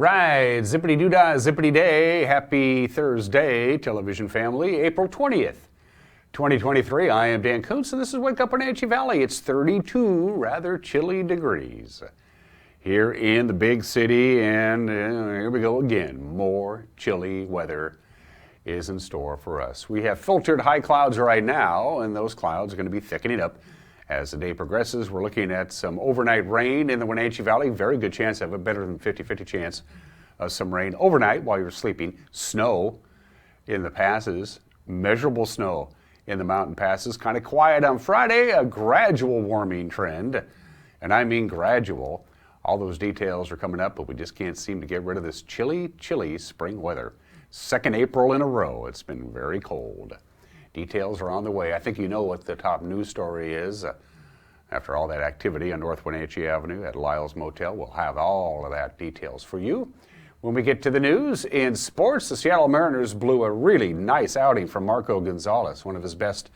right, zippity-doo-dah, zippity-day. Happy Thursday, television family, April 20th, 2023. I am Dan Kuntz, and this is Wake Up Wenatchee Valley. It's 32 rather chilly degrees here in the big city, and here we go again. More chilly weather is in store for us. We have filtered high clouds right now, and those clouds are going to be thickening up as the day progresses. We're looking at some overnight rain in the Wenatchee Valley. Very good chance of it, better than 50-50 chance of some rain overnight while you're sleeping. Snow in the passes, measurable snow in the mountain passes. Kind of quiet on Friday, a gradual warming trend, and I mean gradual. All those details are coming up, but we just can't seem to get rid of this chilly, chilly spring weather. 2nd April in a row. It's been very cold. Details are on the way. I think you know what the top news story is. After all that activity on North Wenatchee Avenue at Lyle's Motel, we'll have all of that details for you. When we get to the news, in sports, the Seattle Mariners blew a really nice outing from Marco Gonzalez, one of his best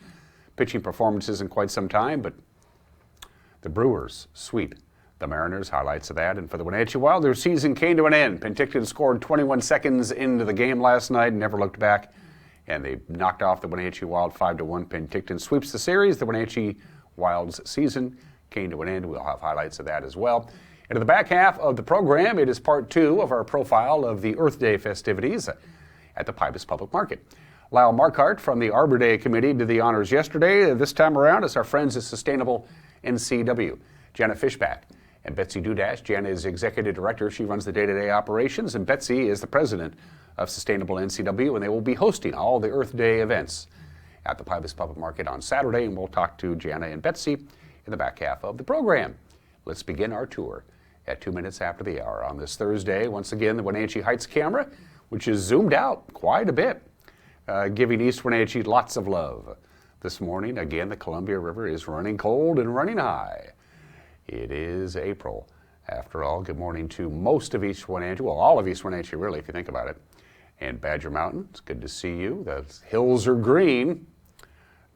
pitching performances in quite some time, but the Brewers sweep the Mariners. Highlights of that. And for the Wenatchee Wild, their season came to an end. Penticton scored 21 seconds into the game last night and never looked back. And they knocked off the Wenatchee Wild 5-1. Penticton sweeps the series. The Wenatchee Wild's season came to an end. We'll have highlights of that as well. And in the back half of the program, it is part 2 of our profile of the Earth Day festivities at the Pybus Public Market. Lyle Marquardt from the Arbor Day Committee did the honors yesterday. This time around, it's our friends at Sustainable NCW. Jenna Fishback and Betsy Dudash. Jenna is Executive Director. She runs the day-to-day operations, and Betsy is the President of Sustainable NCW, and they will be hosting all the Earth Day events at the Pybus Public Market on Saturday, and we'll talk to Jana and Betsy in the back half of the program. Let's begin our tour at 2 minutes after the hour on this Thursday. Once again, the Wenatchee Heights camera, which is zoomed out quite a bit, giving East Wenatchee lots of love. This morning, again, the Columbia River is running cold and running high. It is April. After all, good morning to most of East Wenatchee, well, all of East Wenatchee, really, if you think about it. And Badger Mountain, it's good to see you. The hills are green,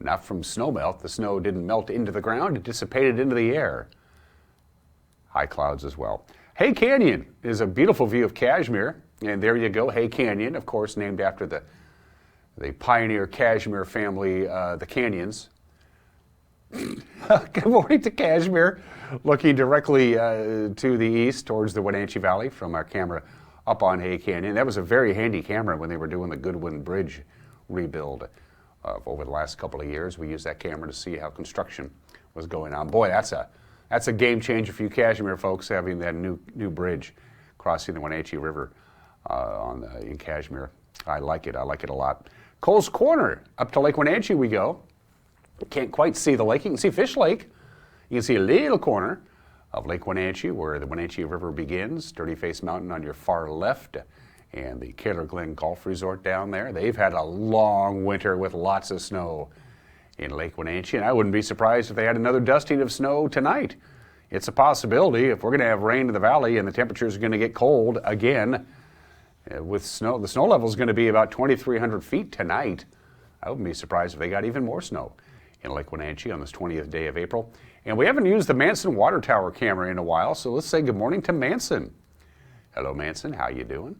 not from snowmelt. The snow didn't melt into the ground, it dissipated into the air. High clouds as well. Hay Canyon is a beautiful view of Cashmere, and there you go, Hay Canyon, of course, named after the pioneer Cashmere family, the Canyons. Good morning to Cashmere, looking directly to the east towards the Wenatchee Valley from our camera up on Hay Canyon. That was a very handy camera when they were doing the Goodwin Bridge rebuild over the last couple of years. We used that camera to see how construction was going on. Boy, that's a game changer for you Cashmere folks, having that new bridge crossing the Wenatchee River in Cashmere. I like it a lot. Cole's Corner, up to Lake Wenatchee we go. Can't quite see the lake. You can see Fish Lake. You can see a little corner of Lake Wenatchee where the Wenatchee River begins. Dirty Face Mountain on your far left and the Kaler Glen Golf Resort down there. They've had a long winter with lots of snow in Lake Wenatchee, and I wouldn't be surprised if they had another dusting of snow tonight. It's a possibility. If we're going to have rain in the valley and the temperatures are going to get cold again with snow, the snow level is going to be about 2,300 feet tonight. I wouldn't be surprised if they got even more snow in Lake Wenatchee on this 20th day of April. And we haven't used the Manson Water Tower camera in a while, so let's say good morning to Manson. Hello, Manson. How you doing?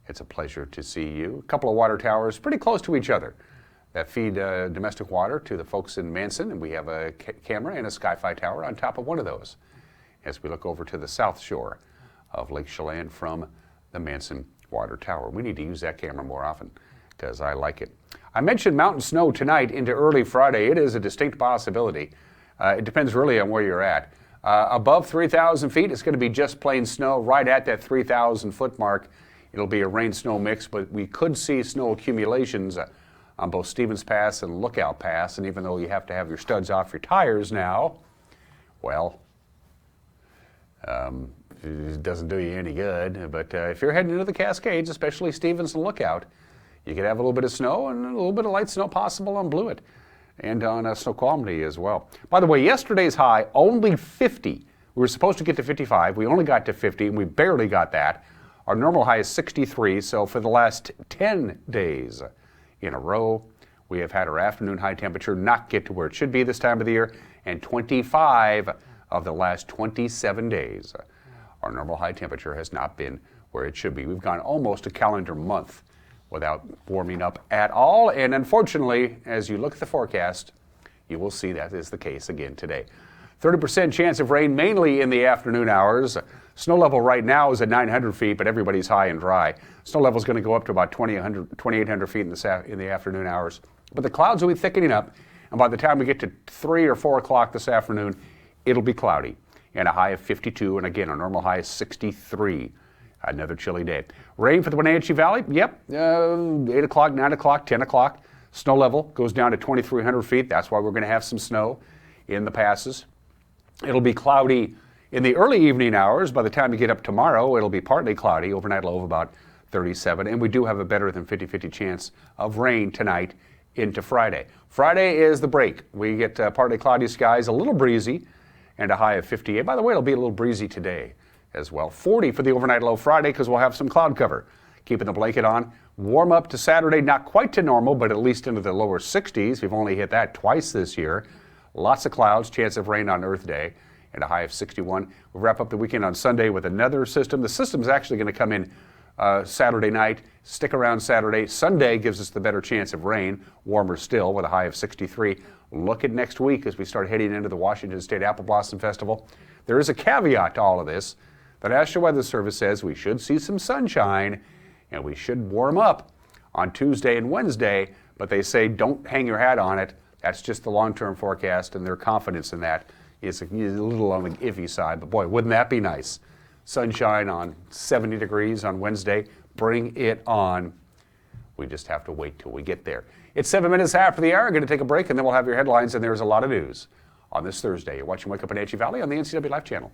It's a pleasure to see you. A couple of water towers pretty close to each other that feed domestic water to the folks in Manson, and we have a camera and a Sky-Fi tower on top of one of those as we look over to the south shore of Lake Chelan from the Manson Water Tower. We need to use that camera more often because I like it. I mentioned mountain snow tonight into early Friday. It is a distinct possibility. It depends really on where you're at. Above 3,000 feet, it's going to be just plain snow. Right at that 3,000 foot mark, it'll be a rain-snow mix, but we could see snow accumulations on both Stevens Pass and Lookout Pass. And even though you have to have your studs off your tires now, well, it doesn't do you any good. But if you're heading into the Cascades, especially Stevens and Lookout, you could have a little bit of snow and a little bit of light snow possible on Blewett and on Snoqualmie as well. By the way, yesterday's high, only 50. We were supposed to get to 55. We only got to 50, and we barely got that. Our normal high is 63, so for the last 10 days in a row, we have had our afternoon high temperature not get to where it should be this time of the year, and 25 of the last 27 days, our normal high temperature has not been where it should be. We've gone almost a calendar month without warming up at all. And unfortunately, as you look at the forecast, you will see that is the case again today. 30% chance of rain mainly in the afternoon hours. Snow level right now is at 900 feet, but everybody's high and dry. Snow level is going to go up to about 2,800 feet in the afternoon hours. But the clouds will be thickening up, and by the time we get to 3 or 4 o'clock this afternoon, it'll be cloudy and a high of 52, and again, a normal high is 63. Another chilly day. Rain for the Wenatchee Valley, 8 o'clock, 9 o'clock, 10 o'clock. Snow level goes down to 2,300 feet. That's why we're going to have some snow in the passes. It'll be cloudy in the early evening hours. By the time you get up tomorrow, it'll be partly cloudy, overnight low of about 37. And we do have a better than 50-50 chance of rain tonight into Friday. Friday is the break. We get partly cloudy skies, a little breezy, and a high of 58. By the way, it'll be a little breezy today as well. 40 for the overnight low Friday because we'll have some cloud cover. Keeping the blanket on. Warm up to Saturday, not quite to normal, but at least into the lower 60s. We've only hit that twice this year. Lots of clouds, chance of rain on Earth Day, and a high of 61. We'll wrap up the weekend on Sunday with another system. The system is actually going to come in Saturday night, stick around Saturday. Sunday gives us the better chance of rain, warmer still with a high of 63. Look at next week as we start heading into the Washington State Apple Blossom Festival. There is a caveat to all of this. The National Weather Service says we should see some sunshine and we should warm up on Tuesday and Wednesday, but they say don't hang your hat on it. That's just the long-term forecast, and their confidence in that is a little on the iffy side. But boy, wouldn't that be nice? Sunshine on 70 degrees on Wednesday. Bring it on. We just have to wait till we get there. It's 7 minutes after the hour. We're going to take a break, and then we'll have your headlines, and there's a lot of news on this Thursday. You're watching Wake Up Wenatchee Valley on the NCW Life channel.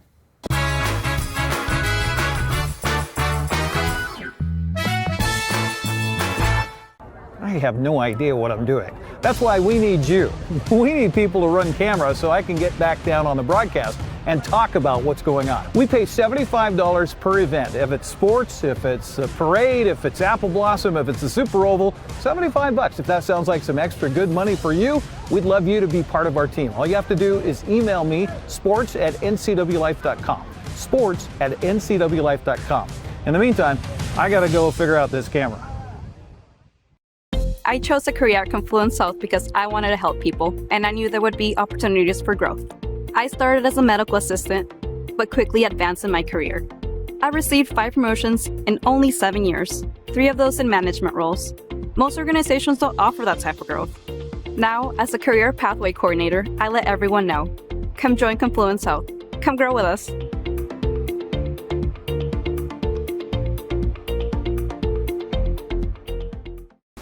I have no idea what I'm doing. That's why we need you. We need people to run camera so I can get back down on the broadcast and talk about what's going on. We pay $75 per event. If it's sports, if it's a parade, if it's Apple Blossom, if it's a Super Oval, $75. If that sounds like some extra good money for you, we'd love you to be part of our team. All you have to do is email me, sports@ncwlife.com. sports@ncwlife.com. In the meantime, I gotta go figure out this camera. I chose a career at Confluence South because I wanted to help people, and I knew there would be opportunities for growth. I started as a medical assistant, but quickly advanced in my career. I received 5 promotions in only 7 years, 3 of those in management roles. Most organizations don't offer that type of growth. Now, as a career pathway coordinator, I let everyone know. Come join Confluence South. Come grow with us.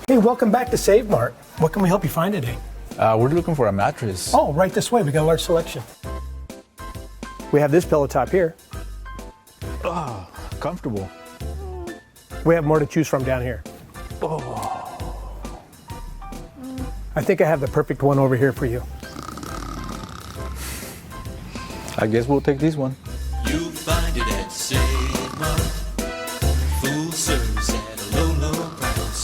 Hey, welcome back to Save Mart. What can we help you find today? We're looking for a mattress. Oh, right this way. We got a large selection. We have this pillow top here. Oh, comfortable. We have more to choose from down here. Oh. I think I have the perfect one over here for you. I guess we'll take this one. You'll find it at Save Mart. Full service at a low, low price.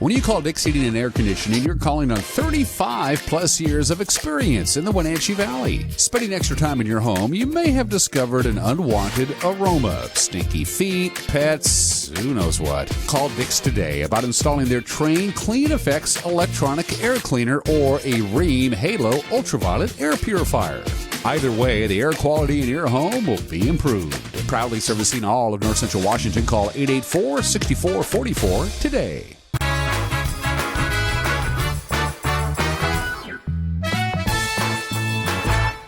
When you call Dick's Heating and Air Conditioning, you're calling on 35 plus years of experience in the Wenatchee Valley. Spending extra time in your home, you may have discovered an unwanted aroma. Stinky feet, pets, who knows what. Call Dick's today about installing their Train Clean Effects electronic air cleaner or a Rheem Halo ultraviolet air purifier. Either way, the air quality in your home will be improved. Proudly servicing all of North Central Washington, call 884-6444 today.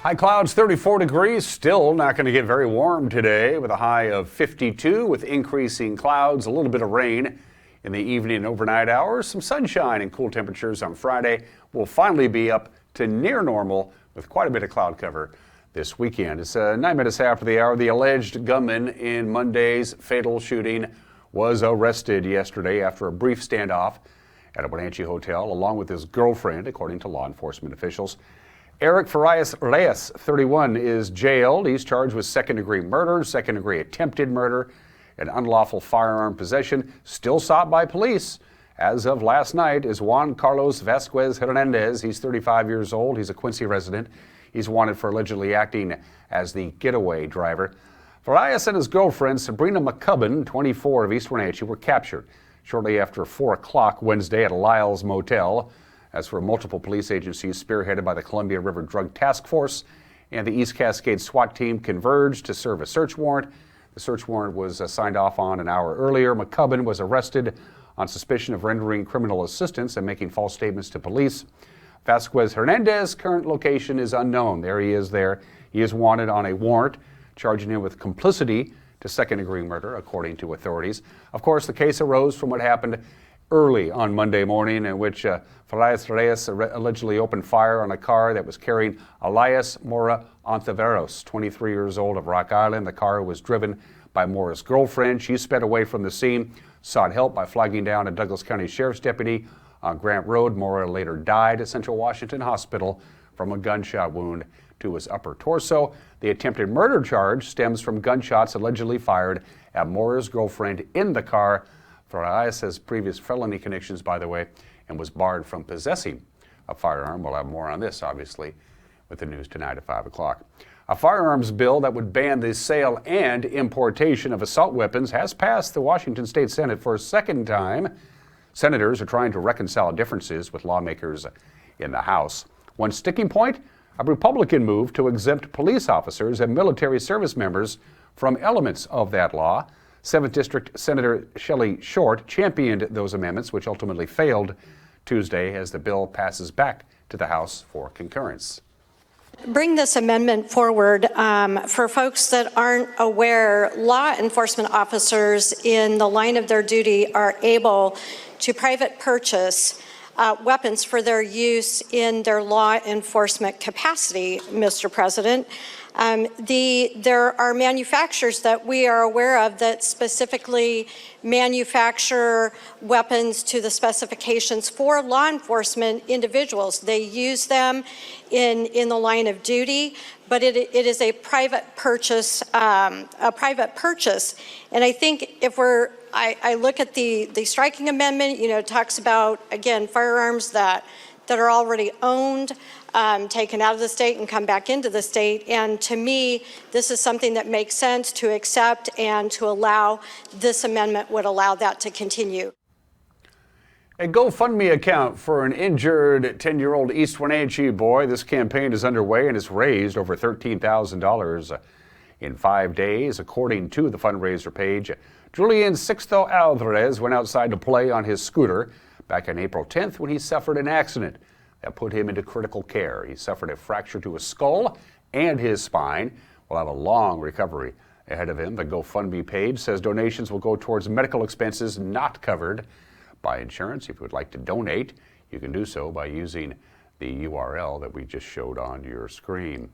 High clouds, 34 degrees. Still not going to get very warm today with a high of 52 with increasing clouds, a little bit of rain in the evening and overnight hours. Some sunshine and cool temperatures on Friday. We'll finally be up to near normal with quite a bit of cloud cover this weekend. It's 9 minutes after the hour. The alleged gunman in Monday's fatal shooting was arrested yesterday after a brief standoff at a Wenatchee hotel along with his girlfriend, according to law enforcement officials. Eric Farias-Reyes, 31, is jailed. He's charged with second-degree murder, second-degree attempted murder, and unlawful firearm possession, still sought by police. As of last night is Juan Carlos Vasquez Hernandez. He's 35 years old. He's a Quincy resident. He's wanted for allegedly acting as the getaway driver. Farias and his girlfriend, Sabrina McCubbin, 24, of East Wenatchee, were captured shortly after 4 o'clock Wednesday at a Lyle's motel. As for multiple police agencies spearheaded by the Columbia River Drug Task Force and the East Cascade SWAT team converged to serve a search warrant. The search warrant was signed off on an hour earlier. McCubbin was arrested on suspicion of rendering criminal assistance and making false statements to police. Vasquez Hernandez's current location is unknown. There he is there. He is wanted on a warrant charging him with complicity to second-degree murder, according to authorities. Of course, the case arose from what happened early on Monday morning, in which Farias Reyes allegedly opened fire on a car that was carrying Elias Mora Ontiveros, 23 years old, of Rock Island. The car was driven by Mora's girlfriend. She sped away from the scene, sought help by flagging down a Douglas County Sheriff's deputy on Grant Road. Mora later died at Central Washington Hospital from a gunshot wound to his upper torso. The attempted murder charge stems from gunshots allegedly fired at Mora's girlfriend in the car. Farias has previous felony convictions, by the way, and was barred from possessing a firearm. We'll have more on this, obviously, with the news tonight at 5 o'clock. A firearms bill that would ban the sale and importation of assault weapons has passed the Washington State Senate for a second time. Senators are trying to reconcile differences with lawmakers in the House. One sticking point: a Republican move to exempt police officers and military service members from elements of that law. 7th District Senator Shelley Short championed those amendments, which ultimately failed Tuesday as the bill passes back to the House for concurrence. Bring this amendment forward. For folks that aren't aware, law enforcement officers in the line of their duty are able to private purchase weapons for their use in their law enforcement capacity, Mr. President. There are manufacturers that we are aware of that specifically manufacture weapons to the specifications for law enforcement individuals. They use them in the line of duty, but it is a private purchase. And I think if I look at the striking amendment, it talks about, again, firearms that are already owned, taken out of the state and come back into the state. And to me, this is something that makes sense to accept, and to allow this amendment would allow that to continue. A GoFundMe account for an injured 10-year-old East Wenatchee boy. This campaign is underway and has raised over $13,000 in 5 days, according to the fundraiser page. Julian Sixto Alvarez went outside to play on his scooter back on April 10th when he suffered an accident that put him into critical care. He suffered a fracture to his skull and his spine. Will have a long recovery ahead of him. The GoFundMe page says donations will go towards medical expenses not covered by insurance. If you would like to donate, you can do so by using the URL that we just showed on your screen.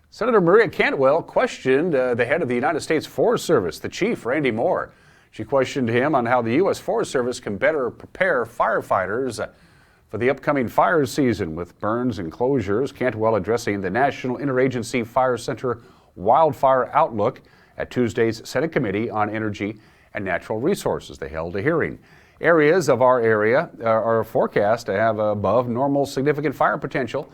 Senator Maria Cantwell questioned the head of the United States Forest Service, the chief, Randy Moore. She questioned him on how the U.S. Forest Service can better prepare firefighters for the upcoming fire season with burns and closures. Cantwell addressing the National Interagency Fire Center Wildfire Outlook at Tuesday's Senate Committee on Energy and Natural Resources. They held a hearing. Areas of our area are forecast to have above normal significant fire potential.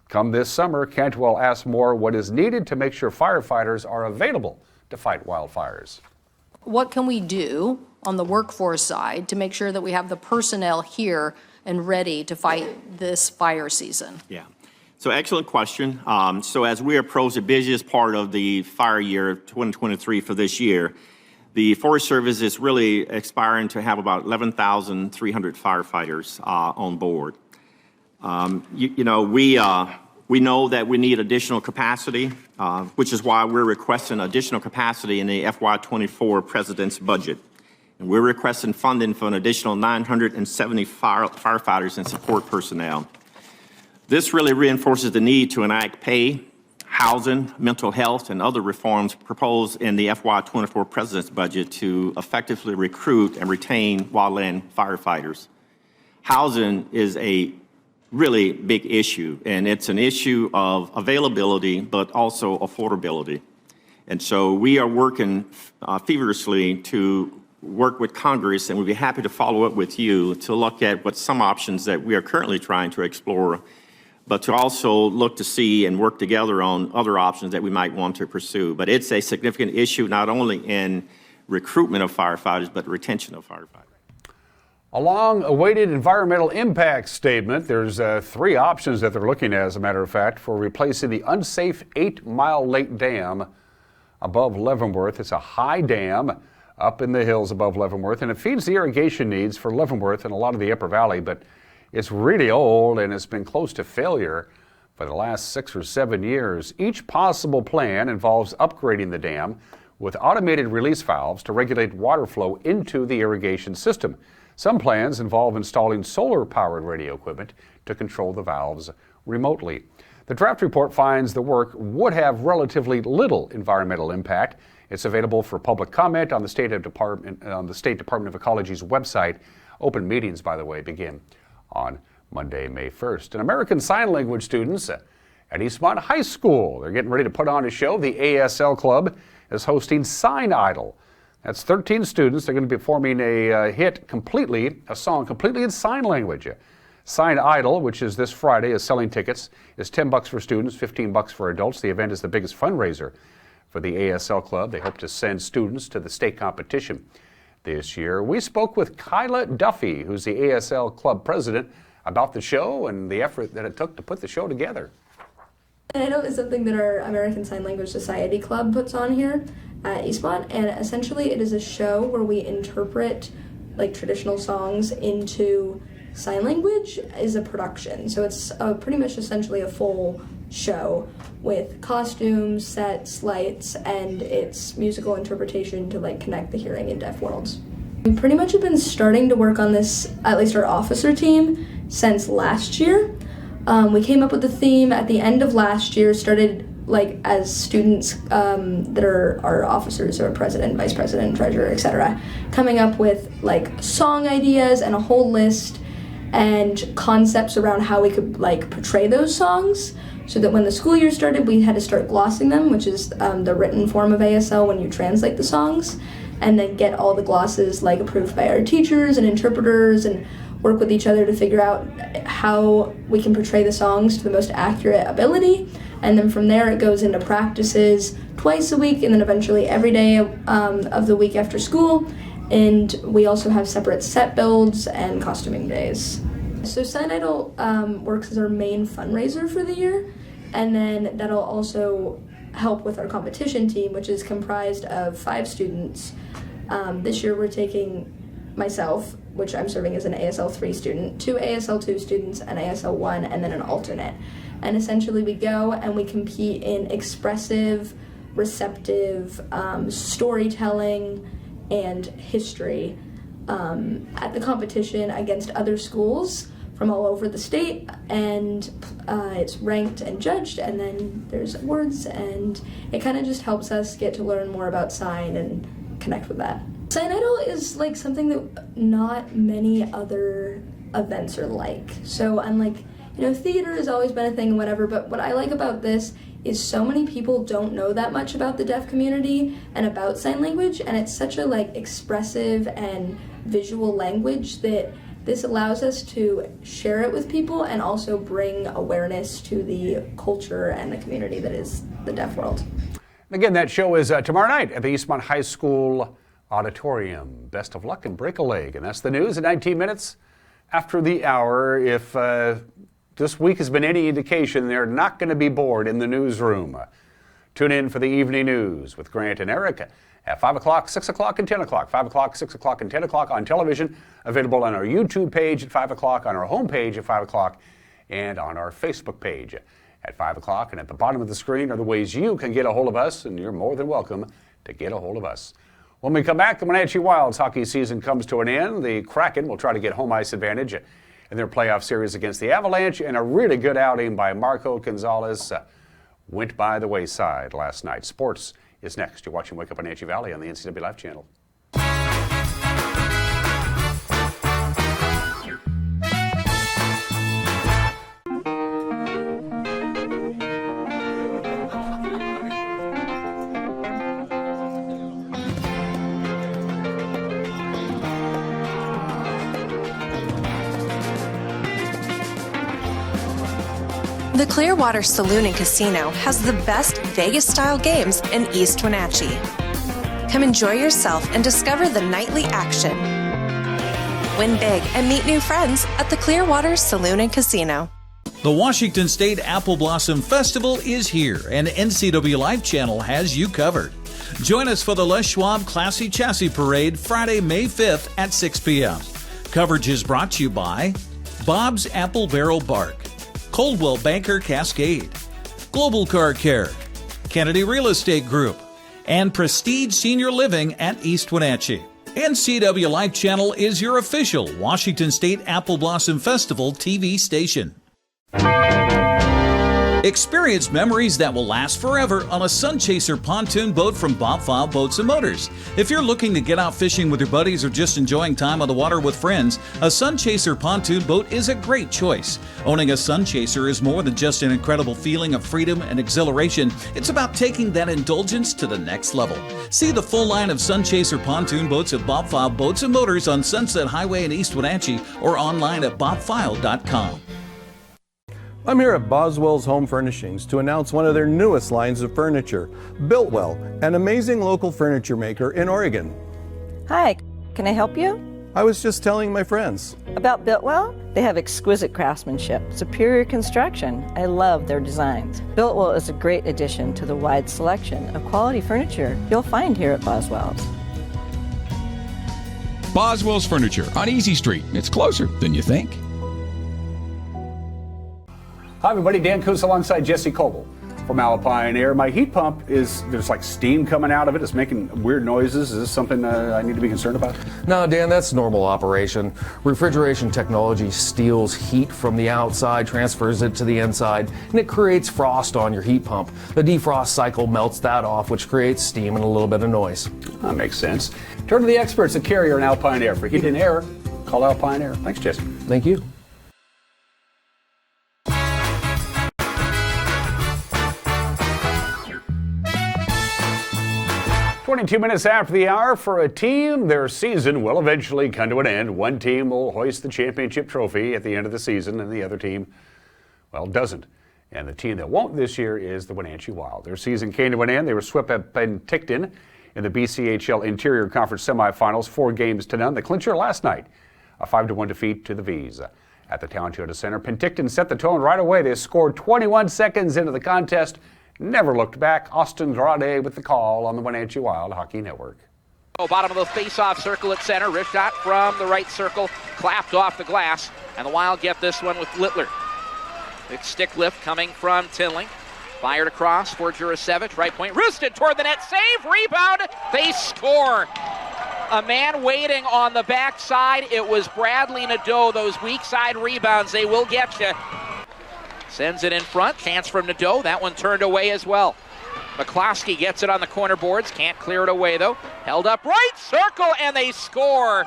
Come this summer, Cantwell asked Moore what is needed to make sure firefighters are available to fight wildfires. What can we do on the workforce side to make sure that we have the personnel here and ready to fight this fire season? Yeah. So excellent question. So as we approach the busiest part of the fire year 2023 for this year, the Forest Service is really aspiring to have about 11,300 firefighters on board. We know that we need additional capacity, which is why we're requesting additional capacity in the FY24 President's budget. And we're requesting funding for an additional 970 firefighters and support personnel. This really reinforces the need to enact pay, housing, mental health, and other reforms proposed in the FY24 President's budget to effectively recruit and retain wildland firefighters. Housing is a really big issue, and it's an issue of availability, but also affordability. And so we are working feverishly to work with Congress, and we'd be happy to follow up with you to look at what some options that we are currently trying to explore but to also look to see and work together on other options that we might want to pursue. But it's a significant issue not only in recruitment of firefighters, but retention of firefighters. A long-awaited environmental impact statement. There's 3 options that they're looking at, as a matter of fact, for replacing the unsafe 8 Mile Lake Dam above Leavenworth. It's a high dam up in the hills above Leavenworth, and it feeds the irrigation needs for Leavenworth and a lot of the Upper Valley, but it's really old and it's been close to failure for the last 6 or 7 years. Each possible plan involves upgrading the dam with automated release valves to regulate water flow into the irrigation system. Some plans involve installing solar-powered radio equipment to control the valves remotely. The draft report finds the work would have relatively little environmental impact. It's available for public comment on the State Department of Ecology's website. Open meetings, by the way, begin on Monday, May 1st. And American Sign Language students at Eastmont High School, they're getting ready to put on a show. The ASL Club is hosting Sign Idol. That's 13 students. They're going to be performing a song completely in sign language. Sign Idol, which is this Friday, is selling tickets. It's $10 for students, $15 for adults. The event is the biggest fundraiser for the ASL Club. They hope to send students to the state competition this year. We spoke with Kyla Duffy, who's the ASL Club president, about the show and the effort that it took to put the show together. Sign Idol is something that our American Sign Language Society Club puts on here at Eastmont, and essentially it is a show where we interpret traditional songs into sign language as a production. So it's pretty much essentially a full show with costumes, sets, lights, and its musical interpretation to connect the hearing and deaf worlds. We pretty much have been starting to work on this, at least our officer team, since last year. We came up with the theme at the end of last year, started as students that are our officers or president, vice president, treasurer, etc., coming up with song ideas and a whole list and concepts around how we could portray those songs, so that when the school year started, we had to start glossing them, which is the written form of ASL when you translate the songs, and then get all the glosses approved by our teachers and interpreters, and work with each other to figure out how we can portray the songs to the most accurate ability. And then from there it goes into practices twice a week, and then eventually every day of the week after school. And we also have separate set builds and costuming days. So Sign Idol works as our main fundraiser for the year, and then that'll also help with our competition team, which is comprised of 5 students. This year we're taking myself, which I'm serving as an ASL 3 student, 2 ASL 2 students, an ASL 1, and then an alternate. And essentially we go and we compete in expressive, receptive storytelling and history at the competition against other schools from all over the state, and it's ranked and judged, and then there's awards, and it kind of just helps us get to learn more about sign and connect with that. Sign Idol is something that not many other events are like. So unlike, theater has always been a thing and whatever, but what I like about this is so many people don't know that much about the deaf community and about sign language, and it's such a expressive and visual language that this allows us to share it with people and also bring awareness to the culture and the community that is the deaf world. Again, that show is tomorrow night at the Eastmont High School Auditorium. Best of luck and break a leg. And that's the news at 19 minutes after the hour. If this week has been any indication, they're not going to be bored in the newsroom. Tune in for the evening news with Grant and Eric at 5 o'clock, 6 o'clock, and 10 o'clock. 5 o'clock, 6 o'clock, and 10 o'clock on television. Available on our YouTube page at 5 o'clock, on our homepage at 5 o'clock, and on our Facebook page at 5 o'clock. And at the bottom of the screen are the ways you can get a hold of us, and you're more than welcome to get a hold of us. When we come back, the Wenatchee Wild's hockey season comes to an end. The Kraken will try to get home ice advantage in their playoff series against the Avalanche, and a really good outing by Marco Gonzalez went by the wayside last night. Sports is next. You're watching Wake Up Wenatchee Valley on the NCW Live channel. The Clearwater Saloon and Casino has the best Vegas-style games in East Wenatchee. Come enjoy yourself and discover the nightly action. Win big and meet new friends at the Clearwater Saloon and Casino. The Washington State Apple Blossom Festival is here, and NCW Live Channel has you covered. Join us for the Les Schwab Classy Chassis Parade Friday, May 5th at 6 p.m. Coverage is brought to you by Bob's Apple Barrel Bark, Coldwell Banker Cascade, Global Car Care, Kennedy Real Estate Group, and Prestige Senior Living at East Wenatchee. NCW Live Channel is your official Washington State Apple Blossom Festival TV station. Experience memories that will last forever on a Sun Chaser pontoon boat from Bob File Boats and Motors. If you're looking to get out fishing with your buddies or just enjoying time on the water with friends, a Sun Chaser pontoon boat is a great choice. Owning a Sun Chaser is more than just an incredible feeling of freedom and exhilaration. It's about taking that indulgence to the next level. See the full line of Sun Chaser pontoon boats at Bob File Boats and Motors on Sunset Highway in East Wenatchee or online at bobfile.com. I'm here at Boswell's Home Furnishings to announce one of their newest lines of furniture, Builtwell, an amazing local furniture maker in Oregon. Hi, can I help you? I was just telling my friends. About Builtwell? They have exquisite craftsmanship, superior construction. I love their designs. Builtwell is a great addition to the wide selection of quality furniture you'll find here at Boswell's. Boswell's Furniture on Easy Street. It's closer than you think. Hi everybody, Dan Kuntz alongside Jesse Coble from Alpine Air. My heat pump there's like steam coming out of it. It's making weird noises. Is this something I need to be concerned about? No, Dan, that's normal operation. Refrigeration technology steals heat from the outside, transfers it to the inside, and it creates frost on your heat pump. The defrost cycle melts that off, which creates steam and a little bit of noise. That makes sense. Turn to the experts at Carrier and Alpine Air. For heat and air, call Alpine Air. Thanks, Jesse. Thank you. 22 minutes after the hour. For a team, their season will eventually come to an end. One team will hoist the championship trophy at the end of the season, and the other team, well, doesn't. And the team that won't this year is the Wenatchee Wild. Their season came to an end. They were swept at Penticton in the BCHL Interior Conference semifinals, 4-0. The clincher last night, a 5-1 defeat to the V's. At the Town Toyota Center, Penticton set the tone right away. They scored 21 seconds into the contest. Never looked back. Austin Grade with the call on the Wenatchee Wild Hockey Network. Bottom of the face-off circle at center. Wrist shot from the right circle. Clapped off the glass. And the Wild get this one with Littler. Big stick lift coming from Tinley. Fired across for Jurasevich. Right point. Wristed toward the net. Save. Rebound. They score. A man waiting on the backside. It was Bradley Nadeau. Those weak side rebounds, they will get you. Sends it in front. Chance from Nadeau. That one turned away as well. McCloskey gets it on the corner boards. Can't clear it away, though. Held up right circle, and they score.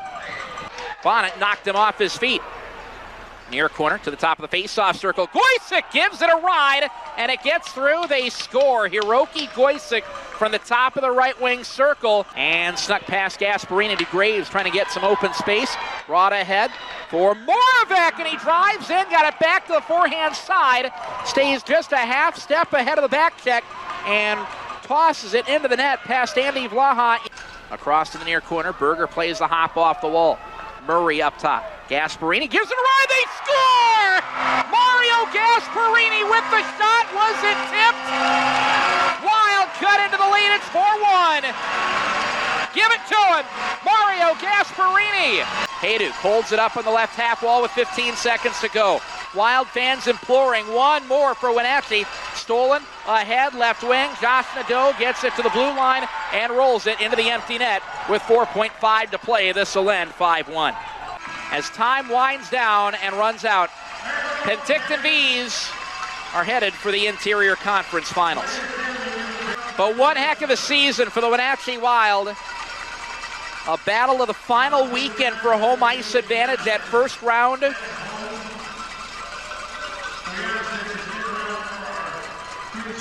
Bonnet knocked him off his feet. Near corner to the top of the face-off circle. Goysick gives it a ride, and it gets through. They score. Hiroki Goysick from the top of the right wing circle. And snuck past Gasparini to Graves, trying to get some open space. Brought ahead for Moravec, and he drives in. Got it back to the forehand side. Stays just a half step ahead of the back check, and tosses it into the net past Andy Vlaha. Across to the near corner. Berger plays the hop off the wall. Murray up top. Gasparini gives it a ride. They score! Mario Gasparini with the shot. Was it tipped? Wild cut into the lead. It's 4-1. Give it to him. Mario Gasparini. Hayduk holds it up on the left half wall with 15 seconds to go. Wild fans imploring one more for Wenatchee. Stolen ahead, left wing. Josh Nadeau gets it to the blue line and rolls it into the empty net with 4.5 to play. This will end 5-1. As time winds down and runs out, Penticton Bees are headed for the Interior Conference Finals. But one heck of a season for the Wenatchee Wild. A battle of the final weekend for home ice advantage. That first round,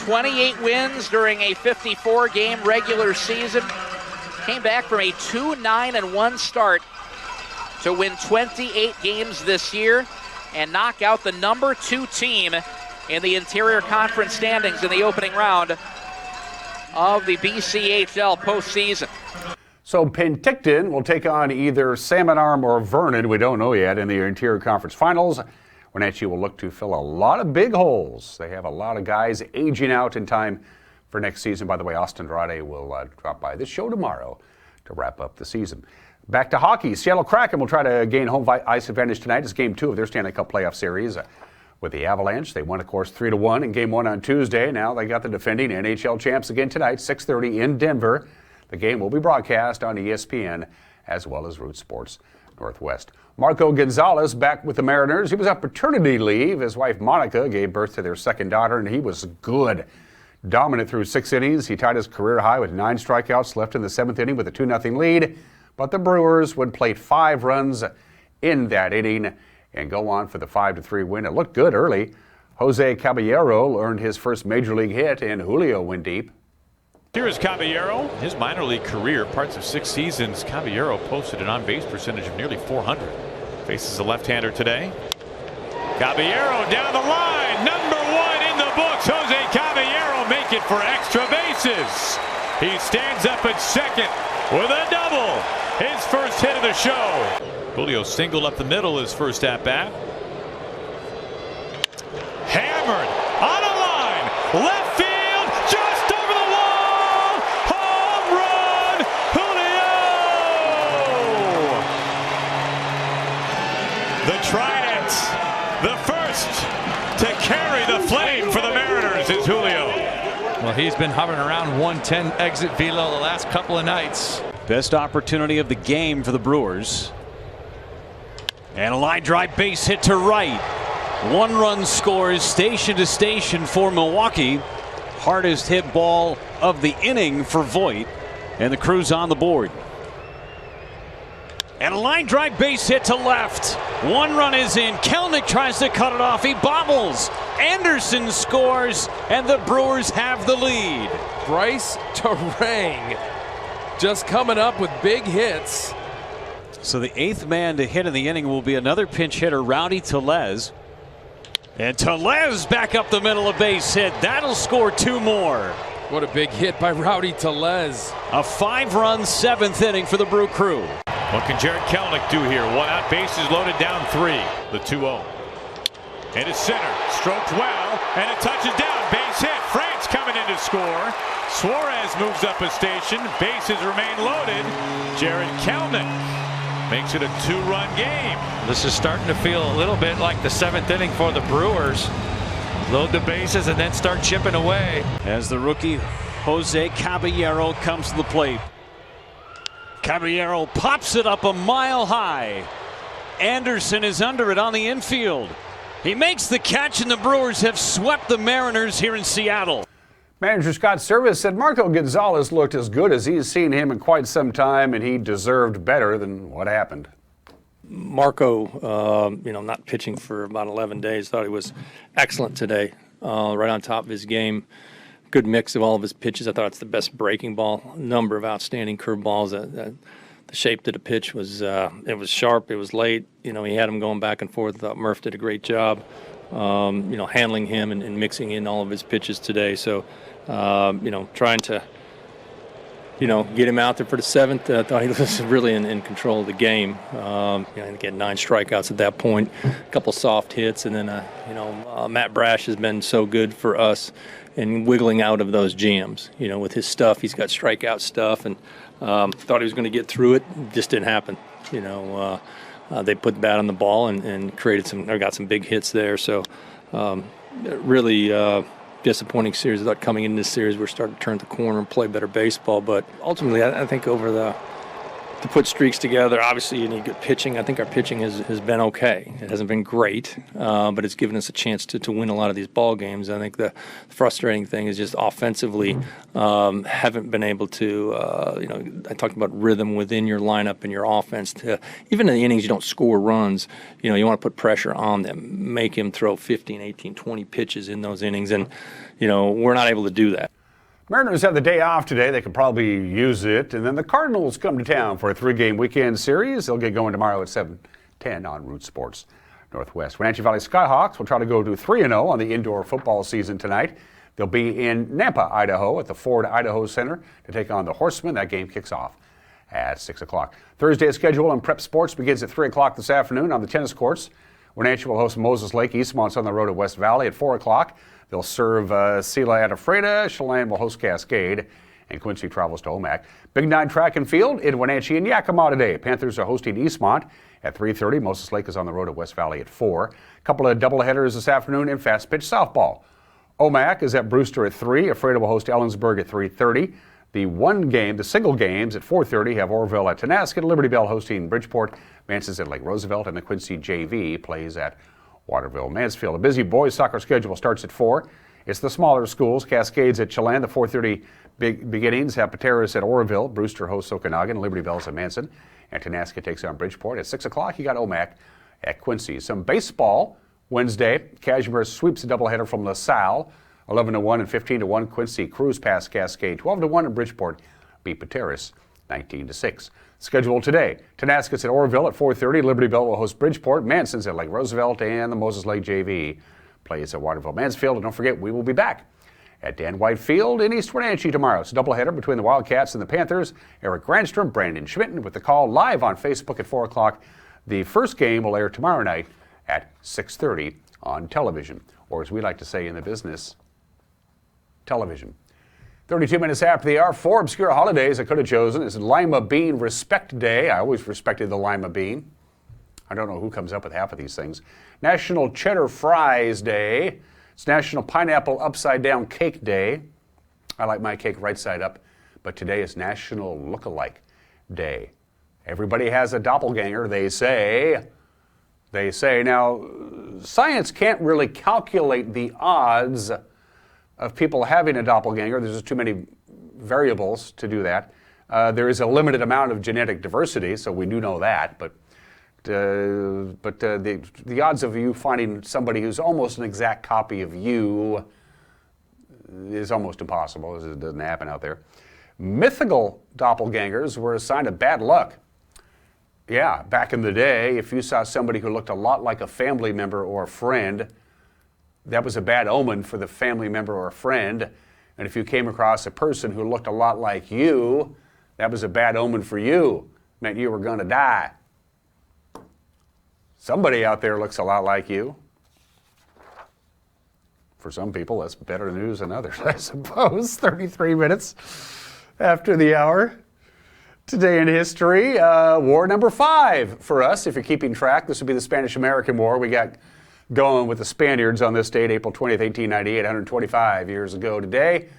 28 wins during a 54-game regular season. Came back from a 2-9-1 start to win 28 games this year and knock out the number 2 team in the Interior Conference standings in the opening round of the BCHL postseason. So Penticton will take on either Salmon Arm or Vernon, we don't know yet, in the Interior Conference Finals. Wenatchee will look to fill a lot of big holes. They have a lot of guys aging out in time for next season. By the way, Austin Andrade will drop by this show tomorrow to wrap up the season. Back to hockey. Seattle Kraken will try to gain home ice advantage tonight. It's Game 2 of their Stanley Cup playoff series with the Avalanche. They won, of course, 3-1 in Game 1 on Tuesday. Now they got the defending NHL champs again tonight, 6:30 in Denver. The game will be broadcast on ESPN as well as Root Sports Northwest. Marco Gonzalez back with the Mariners. He was on paternity leave. His wife Monica gave birth to their second daughter, and he was good. Dominant through 6 innings. He tied his career high with 9 strikeouts left in the 7th inning with a 2-0 lead. But the Brewers would plate 5 runs in that inning and go on for the 5-3 win. It looked good early. Jose Caballero earned his first major league hit, and Julio went deep. Here is Caballero. His minor league career, parts of 6 seasons, Caballero posted an on-base percentage of nearly 400. Faces a left-hander today. Caballero down the line. Number 1 in the books. Jose Caballero make it for extra bases. He stands up at second with a double. His first hit of the show. Julio singled up the middle his first at-bat. Hammered on a line. Left field. Just over the wall. Home run. Julio. The Trident. The first to carry the flame for the Mariners is Julio. Well, he's been hovering around 110 exit velo the last couple of nights. Best opportunity of the game for the Brewers. And a line drive base hit to right. 1 run scores station to station for Milwaukee. Hardest hit ball of the inning for Voit. And the Crew's on the board. And a line drive base hit to left. 1 run is in. Kelnick tries to cut it off. He bobbles. Anderson scores, and the Brewers have the lead. Bryce Terang just coming up with big hits. So the 8th man to hit in the inning will be another pinch hitter, Rowdy Tellez. And Tellez back up the middle, a base hit. That'll score 2 more. What a big hit by Rowdy Tellez. A 5-run 7th inning for the Brew Crew. What can Jared Kelnick do here? 1 out, bases loaded, down 3. The 2-0. Into center, stroked well, and it touches down. Base hit. France coming in to score. Suarez moves up a station. Bases remain loaded. Jared Kelnick makes it a 2-run game. This is starting to feel a little bit like the 7th inning for the Brewers. Load the bases and then start chipping away. As the rookie Jose Caballero comes to the plate. Caballero pops it up a mile high. Anderson is under it on the infield. He makes the catch, and the Brewers have swept the Mariners here in Seattle. Manager Scott Service said Marco Gonzalez looked as good as he's seen him in quite some time, and he deserved better than what happened. Marco, not pitching for about 11 days, thought he was excellent today, right on top of his game. Good mix of all of his pitches. I thought it's the best breaking ball. A number of outstanding curveballs. The shape of the pitch was it was sharp. It was late. He had him going back and forth. I thought Murph did a great job, handling him and mixing in all of his pitches today. So, trying to, get him out there for the 7th. I thought he was really in control of the game. I think he had 9 strikeouts at that point, a couple soft hits, and then, Matt Brash has been so good for us in wiggling out of those jams. With his stuff, he's got strikeout stuff, and thought he was going to get through it. Just didn't happen. They put the bat on the ball and got some big hits there. So really disappointing series. I thought coming into this series we're starting to turn the corner and play better baseball. But ultimately, I think to put streaks together, obviously you need good pitching. I think our pitching has been okay. It hasn't been great, but it's given us a chance to win a lot of these ball games. I think the frustrating thing is just offensively haven't been able to, I talked about rhythm within your lineup and your offense. Even in the innings you don't score runs, you want to put pressure on them, make him throw 15, 18, 20 pitches in those innings, and we're not able to do that. Mariners have the day off today. They could probably use it. And then the Cardinals come to town for a 3-game weekend series. They'll get going tomorrow at 7:10 on Root Sports Northwest. Wenatchee Valley Skyhawks will try to go to 3-0 on the indoor football season tonight. They'll be in Nampa, Idaho at the Ford Idaho Center to take on the Horsemen. That game kicks off at 6 o'clock. Thursday's schedule on prep sports begins at 3 o'clock this afternoon on the tennis courts. Wenatchee will host Moses Lake. Eastmont's on the road at West Valley at 4 o'clock. They'll serve Sela at Ephrata. Chelan will host Cascade. And Quincy travels to Omak. Big 9 track and field in Wenatchee and Yakima today. Panthers are hosting Eastmont at 3:30. Moses Lake is on the road at West Valley at 4. A couple of doubleheaders this afternoon in fast pitch softball. Omak is at Brewster at 3. Ephrata will host Ellensburg at 3:30. The single games at 4:30 have Orville at Tenasket, Liberty Bell hosting Bridgeport, Manson's at Lake Roosevelt, and the Quincy JV plays at Waterville, Mansfield. A busy boys soccer schedule starts at 4. It's the smaller schools. Cascades at Chelan. The 4:30 beginnings have Pateros at Orville. Brewster hosts Okanagan. Liberty Bell's at Manson. And Tenasket takes on Bridgeport. At 6 o'clock, you got Omak at Quincy. Some baseball Wednesday. Cashmere sweeps a doubleheader from LaSalle. 11-1 and 15-1. Quincy cruise past Cascade. 12-1 and Bridgeport beat Pateros 19-6. Schedule today. Tenasket's at Orville at 4:30. Liberty Bell will host Bridgeport. Manson's at Lake Roosevelt. And the Moses Lake JV plays at Waterville, Mansfield. And don't forget, we will be back at Dan White Field in East Wenatchee tomorrow. It's a doubleheader between the Wildcats and the Panthers. Eric Grandstrom, Brandon Schmitten with the call live on Facebook at 4 o'clock. The first game will air tomorrow night at 6:30 on television, or as we like to say in the business, television. 32 minutes after the hour, 4 obscure holidays I could have chosen. It's Lima Bean Respect Day. I always respected the Lima Bean. I don't know who comes up with half of these things. National Cheddar Fries Day. It's National Pineapple Upside Down Cake Day. I like my cake right side up, but today is National Look-alike Day. Everybody has a doppelganger, they say. Now, science can't really calculate the odds of people having a doppelganger. There's just too many variables to do that. There is a limited amount of genetic diversity, so we do know that, but the odds of you finding somebody who's almost an exact copy of you is almost impossible. It doesn't happen out there. Mythical doppelgangers were a sign of bad luck. Yeah, back in the day, if you saw somebody who looked a lot like a family member or a friend, that was a bad omen for the family member or friend. And if you came across a person who looked a lot like you, that was a bad omen for you. It meant you were going to die. Somebody out there looks a lot like you. For some people, that's better news than others, I suppose. 33 minutes after the hour. Today in history, war number 5 for us. If you're keeping track, this would be the Spanish-American War. We got going with the Spaniards on this date, April 20th, 1898, 125 years ago today.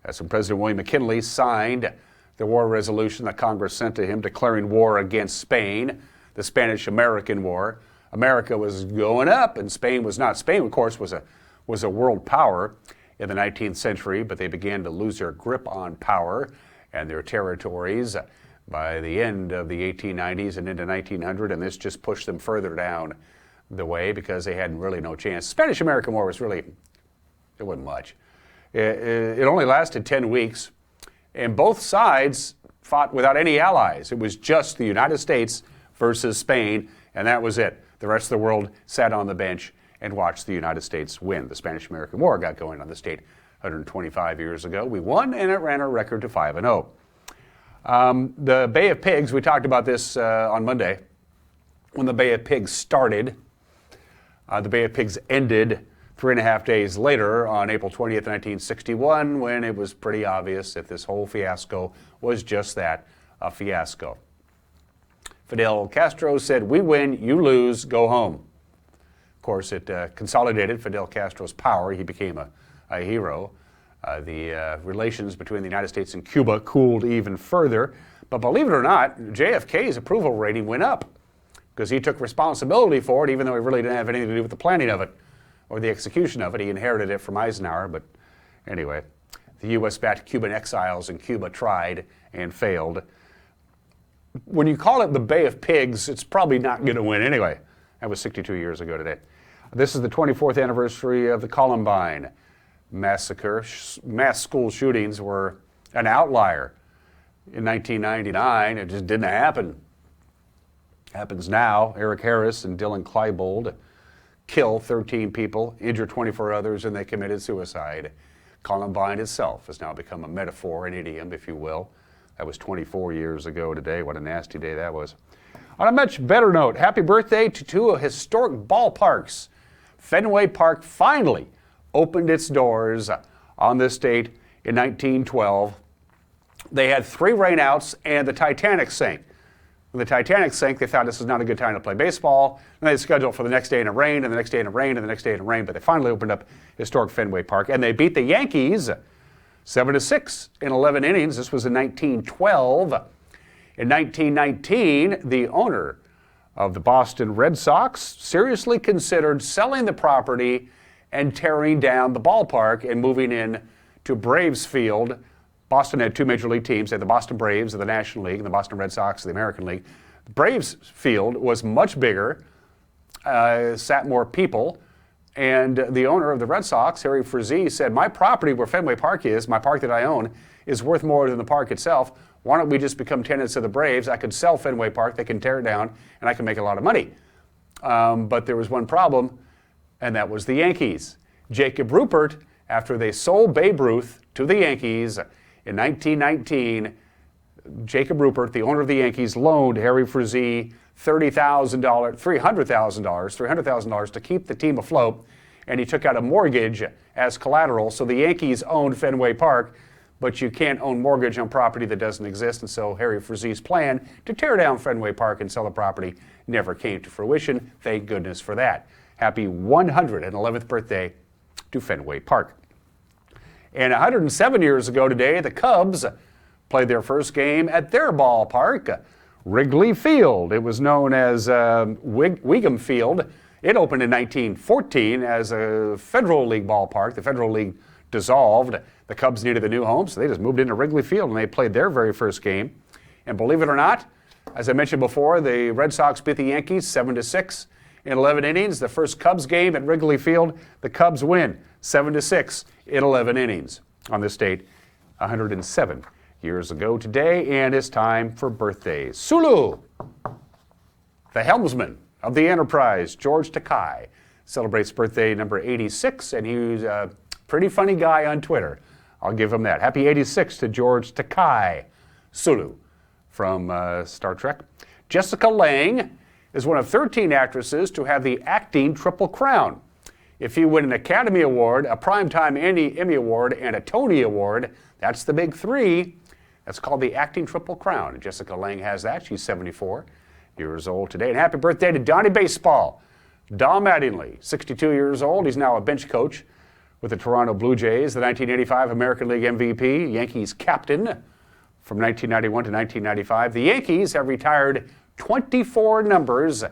That's when President William McKinley signed the war resolution that Congress sent to him declaring war against Spain, the Spanish-American War. America was going up and Spain was not. Spain, of course, was a world power in the 19th century, but they began to lose their grip on power and their territories by the end of the 1890s and into 1900, and this just pushed them further down the way because they had really no chance. Spanish-American War was really, it wasn't much. It only lasted 10 weeks, and both sides fought without any allies. It was just the United States versus Spain, and that was it. The rest of the world sat on the bench and watched the United States win. The Spanish-American War got going on this date 125 years ago. We won, and it ran our record to 5-0. The Bay of Pigs, we talked about this on Monday. When the Bay of Pigs started, the Bay of Pigs ended 3.5 days later on April 20th, 1961, when it was pretty obvious that this whole fiasco was just that, a fiasco. Fidel Castro said, "We win, you lose, go home." Of course, it consolidated Fidel Castro's power. He became a hero. The relations between the United States and Cuba cooled even further. But believe it or not, JFK's approval rating went up because he took responsibility for it, even though he really didn't have anything to do with the planning of it or the execution of it. He inherited it from Eisenhower. But anyway, the U.S. backed Cuban exiles in Cuba tried and failed. When you call it the Bay of Pigs, it's probably not going to win anyway. That was 62 years ago today. This is the 24th anniversary of the Columbine massacre. Mass school shootings were an outlier in 1999. It just didn't happen. Happens now. Eric Harris and Dylan Klebold kill 13 people, injure 24 others, and they committed suicide. Columbine itself has now become a metaphor, an idiom, if you will. That was 24 years ago today. What a nasty day that was. On a much better note, happy birthday to two historic ballparks. Fenway Park finally opened its doors on this date in 1912. They had 3 rainouts and the Titanic sank. When the Titanic sank, they thought this was not a good time to play baseball, and they scheduled for the next day in a rain, and the next day in a rain, and the next day in a rain, but they finally opened up historic Fenway Park, and they beat the Yankees 7-6 in 11 innings. This was in 1912. In 1919, the owner of the Boston Red Sox seriously considered selling the property and tearing down the ballpark and moving in to Braves Field. Boston had 2 major league teams. They had the Boston Braves of the National League and the Boston Red Sox of the American League. The Braves Field was much bigger, sat more people, and the owner of the Red Sox, Harry Frazee, said, my property where Fenway Park is, my park that I own, is worth more than the park itself. Why don't we just become tenants of the Braves? I could sell Fenway Park, they can tear it down, and I can make a lot of money. But there was one problem, and that was the Yankees. Jacob Ruppert, after they sold Babe Ruth to the Yankees in 1919, Jacob Ruppert, the owner of the Yankees, loaned Harry Frazee $300,000 to keep the team afloat, and he took out a mortgage as collateral. So the Yankees owned Fenway Park, but you can't own mortgage on property that doesn't exist, and so Harry Frazee's plan to tear down Fenway Park and sell the property never came to fruition. Thank goodness for that. Happy 111th birthday to Fenway Park. And 107 years ago today, the Cubs played their first game at their ballpark, Wrigley Field. It was known as Wiegum Field. It opened in 1914 as a Federal League ballpark. The Federal League dissolved. The Cubs needed a new home, so they just moved into Wrigley Field, and they played their very first game. And believe it or not, as I mentioned before, the Red Sox beat the Yankees 7-6 in 11 innings. The first Cubs game at Wrigley Field, the Cubs win 7-6 in 11 innings on this date 107 years ago today, and it's time for birthdays. Sulu, the helmsman of the Enterprise, George Takei, celebrates birthday number 86, and he's a pretty funny guy on Twitter. I'll give him that. Happy 86 to George Takei, Sulu from Star Trek. Jessica Lange is one of 13 actresses to have the acting Triple Crown. If you win an Academy Award, a Primetime Emmy Award, and a Tony Award, that's the big 3. That's called the acting Triple Crown. Jessica Lange has that. She's 74 years old today. And happy birthday to Donnie Baseball. Don Mattingly, 62 years old. He's now a bench coach with the Toronto Blue Jays, the 1985 American League MVP, Yankees captain from 1991 to 1995. The Yankees have retired 24 numbers,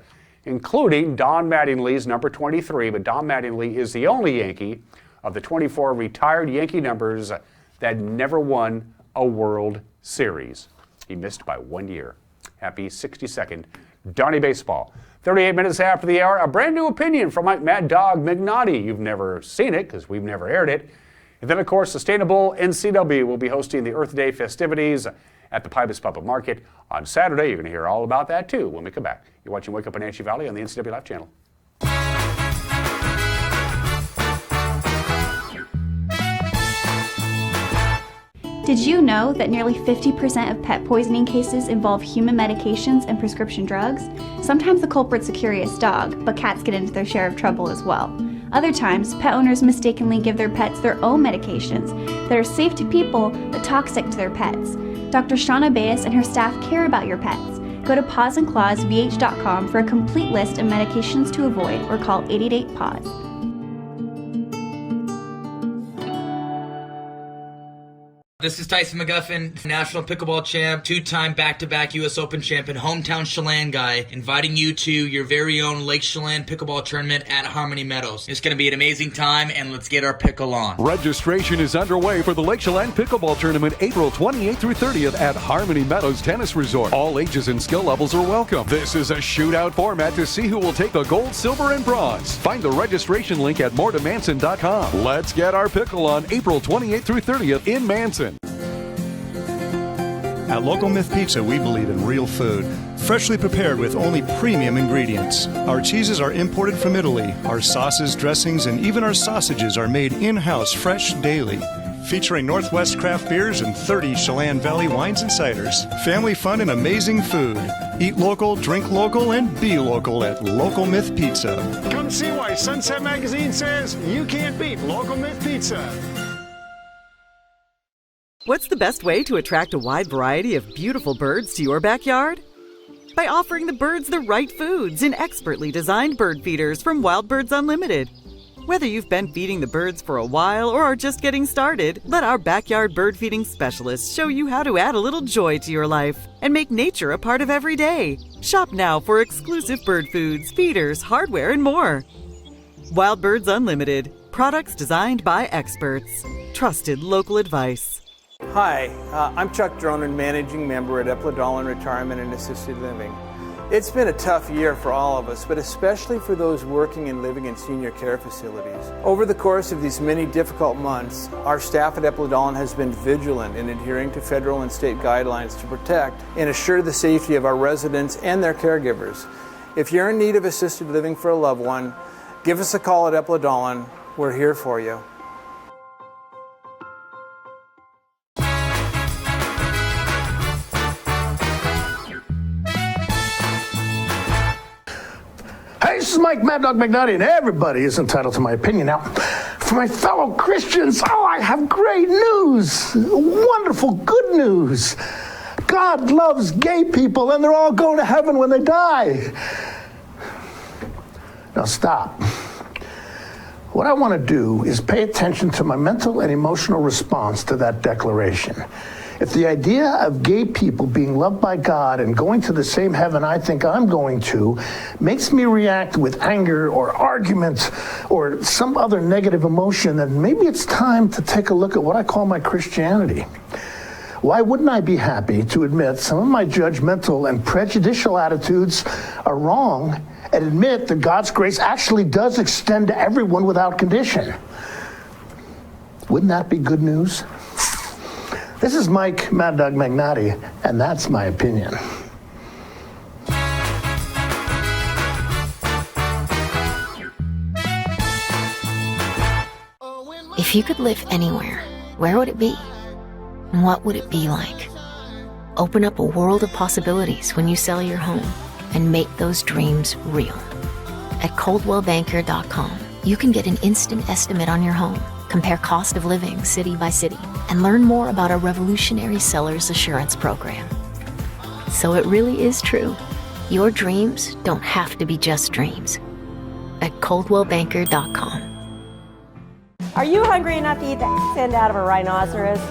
including Don Mattingly's number 23, but Don Mattingly is the only Yankee of the 24 retired Yankee numbers that never won a World Series. He missed by 1 year. Happy 62nd, Donnie Baseball. 38 minutes after the hour, a brand new opinion from Mad Dog Mignotti. You've never seen it because we've never aired it. And then, of course, Sustainable NCW will be hosting the Earth Day festivities at the Pybus Public Market on Saturday. You're going to hear all about that, too, when we come back. You're watching Wake Up in Wenatchee Valley on the NCW Live channel. Did you know that nearly 50% of pet poisoning cases involve human medications and prescription drugs? Sometimes the culprit's a curious dog, but cats get into their share of trouble as well. Other times, pet owners mistakenly give their pets their own medications that are safe to people but toxic to their pets. Dr. Shauna Baez and her staff care about your pets. Go to pawsandclawsvh.com for a complete list of medications to avoid or call 888-PAWS. This is Tyson McGuffin, national pickleball champ, 2-time back-to-back U.S. Open champ, and hometown Chelan guy, inviting you to your very own Lake Chelan pickleball tournament at Harmony Meadows. It's going to be an amazing time, and let's get our pickle on. Registration is underway for the Lake Chelan Pickleball Tournament April 28th through 30th at Harmony Meadows Tennis Resort. All ages and skill levels are welcome. This is a shootout format to see who will take the gold, silver, and bronze. Find the registration link at moretomanson.com. Let's get our pickle on April 28th through 30th in Manson. At Local Myth Pizza, we believe in real food, freshly prepared with only premium ingredients. Our cheeses are imported from Italy. Our sauces, dressings, and even our sausages are made in-house fresh daily. Featuring Northwest craft beers and 30 Chelan Valley wines and ciders. Family fun and amazing food. Eat local, drink local, and be local at Local Myth Pizza. Come see why Sunset Magazine says you can't beat Local Myth Pizza. What's the best way to attract a wide variety of beautiful birds to your backyard? By offering the birds the right foods in expertly designed bird feeders from Wild Birds Unlimited. Whether you've been feeding the birds for a while or are just getting started, let our backyard bird feeding specialists show you how to add a little joy to your life and make nature a part of every day. Shop now for exclusive bird foods, feeders, hardware, and more. Wild Birds Unlimited. Products designed by experts. Trusted local advice. Hi, I'm Chuck Dronan, Managing Member at Eplodolin Retirement and Assisted Living. It's been a tough year for all of us, but especially for those working and living in senior care facilities. Over the course of these many difficult months, our staff at Eplodolin has been vigilant in adhering to federal and state guidelines to protect and assure the safety of our residents and their caregivers. If you're in need of assisted living for a loved one, give us a call at Eplodolin. We're here for you. Hey, this is Mike Mad Dog McNutty, and everybody is entitled to my opinion. Now, for my fellow Christians, I have great news. Wonderful, good news. God loves gay people, and they're all going to heaven when they die. Now, stop. What I want to do is pay attention to my mental and emotional response to that declaration. If the idea of gay people being loved by God and going to the same heaven I think I'm going to makes me react with anger or argument or some other negative emotion, then maybe it's time to take a look at what I call my Christianity. Why wouldn't I be happy to admit some of my judgmental and prejudicial attitudes are wrong and admit that God's grace actually does extend to everyone without condition? Wouldn't that be good news? This is Mike Mad Dog Magnati, and that's my opinion. If you could live anywhere, where would it be? And what would it be like? Open up a world of possibilities when you sell your home and make those dreams real. At ColdwellBanker.com, you can get an instant estimate on your home, compare cost of living city by city, and learn more about our revolutionary seller's assurance program. So it really is true. Your dreams don't have to be just dreams. At ColdwellBanker.com. Are you hungry enough to eat the end out of a rhinoceros?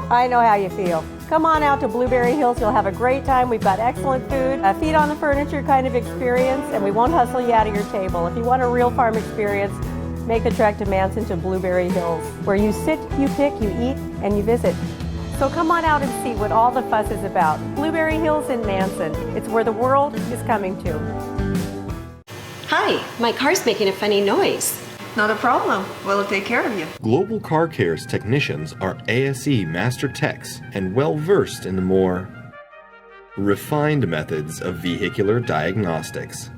I know how you feel. Come on out to Blueberry Hills. You'll have a great time. We've got excellent food, a feet on the furniture kind of experience, and we won't hustle you out of your table. If you want a real farm experience, make the trek to Manson to Blueberry Hills, where you sit, you pick, you eat, and you visit. So come on out and see what all the fuss is about. Blueberry Hills in Manson. It's where the world is coming to. Hi, my car's making a funny noise. Not a problem. We'll take care of you. Global Car Care's technicians are ASE Master Techs and well-versed in the more refined methods of vehicular diagnostics.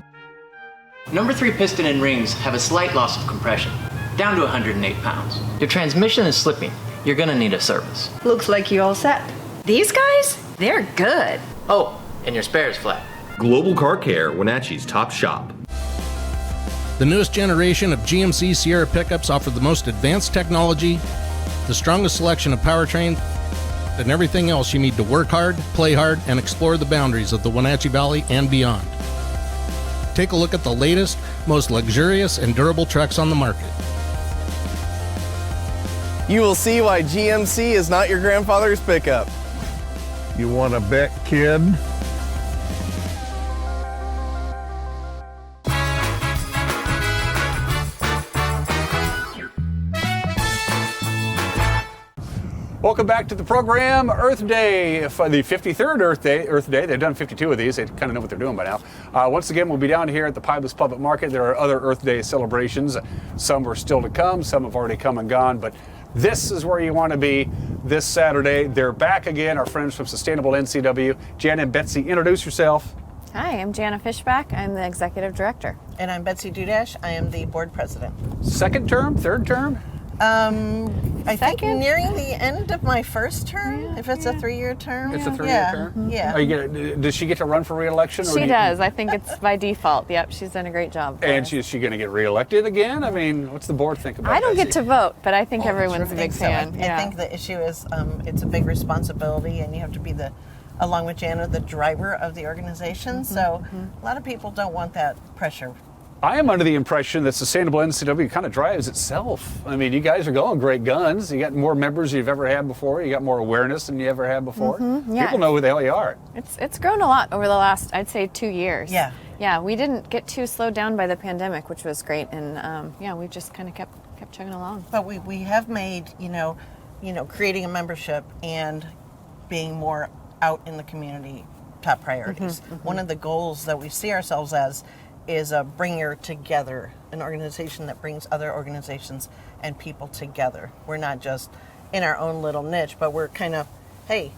Number 3 piston and rings have a slight loss of compression, down to 108 pounds. Your transmission is slipping. You're gonna need a service. Looks like you all set. These guys? They're good. Oh, and your spare is flat. Global Car Care, Wenatchee's top shop. The newest generation of GMC Sierra pickups offer the most advanced technology, the strongest selection of powertrain, and everything else you need to work hard, play hard, and explore the boundaries of the Wenatchee Valley and beyond. Take a look at the latest, most luxurious and durable trucks on the market. You will see why GMC is not your grandfather's pickup. You want to bet, kid? Welcome back to the program. Earth Day, the 53rd Earth Day. They've done 52 of these. They kind of know what they're doing by now. Once again, we'll be down here at the Pybus Public Market. There are other Earth Day celebrations. Some are still to come. Some have already come and gone. But This is where you want to be this Saturday. They're back again, our friends from Sustainable NCW. Jan and Betsy, introduce yourself. Hi, I'm Jana Fishback. I'm the executive director. And I'm Betsy Dudash. I am the board president. Second term, third term? I think nearing the end of my first term, if it's a 3-year term. It's a 3-year term? Yeah. Are you does she get to run for re-election? She does. I think it's by default. Yep, she's done a great job. And is she going to get re-elected again? I mean, what's the board think about that? I don't get to vote, but I think everyone's a big fan. I think the issue is it's a big responsibility, and you have to be along with Jana, the driver of the organization. So a lot of people don't want that pressure. I am under the impression that Sustainable NCW kind of drives itself. I mean, you guys are going great guns. You got more members than you've ever had before. You got more awareness than you ever had before. Yeah. People know who the hell you are. It's grown a lot over the last, I'd say, 2 years. Yeah. Yeah, we didn't get too slowed down by the pandemic, which was great. And we just kind of kept chugging along. But we have made, creating a membership and being more out in the community top priorities. One of the goals that we see ourselves as is a bringer together, an organization that brings other organizations and people together. We're not just in our own little niche, but we're kind of, hey,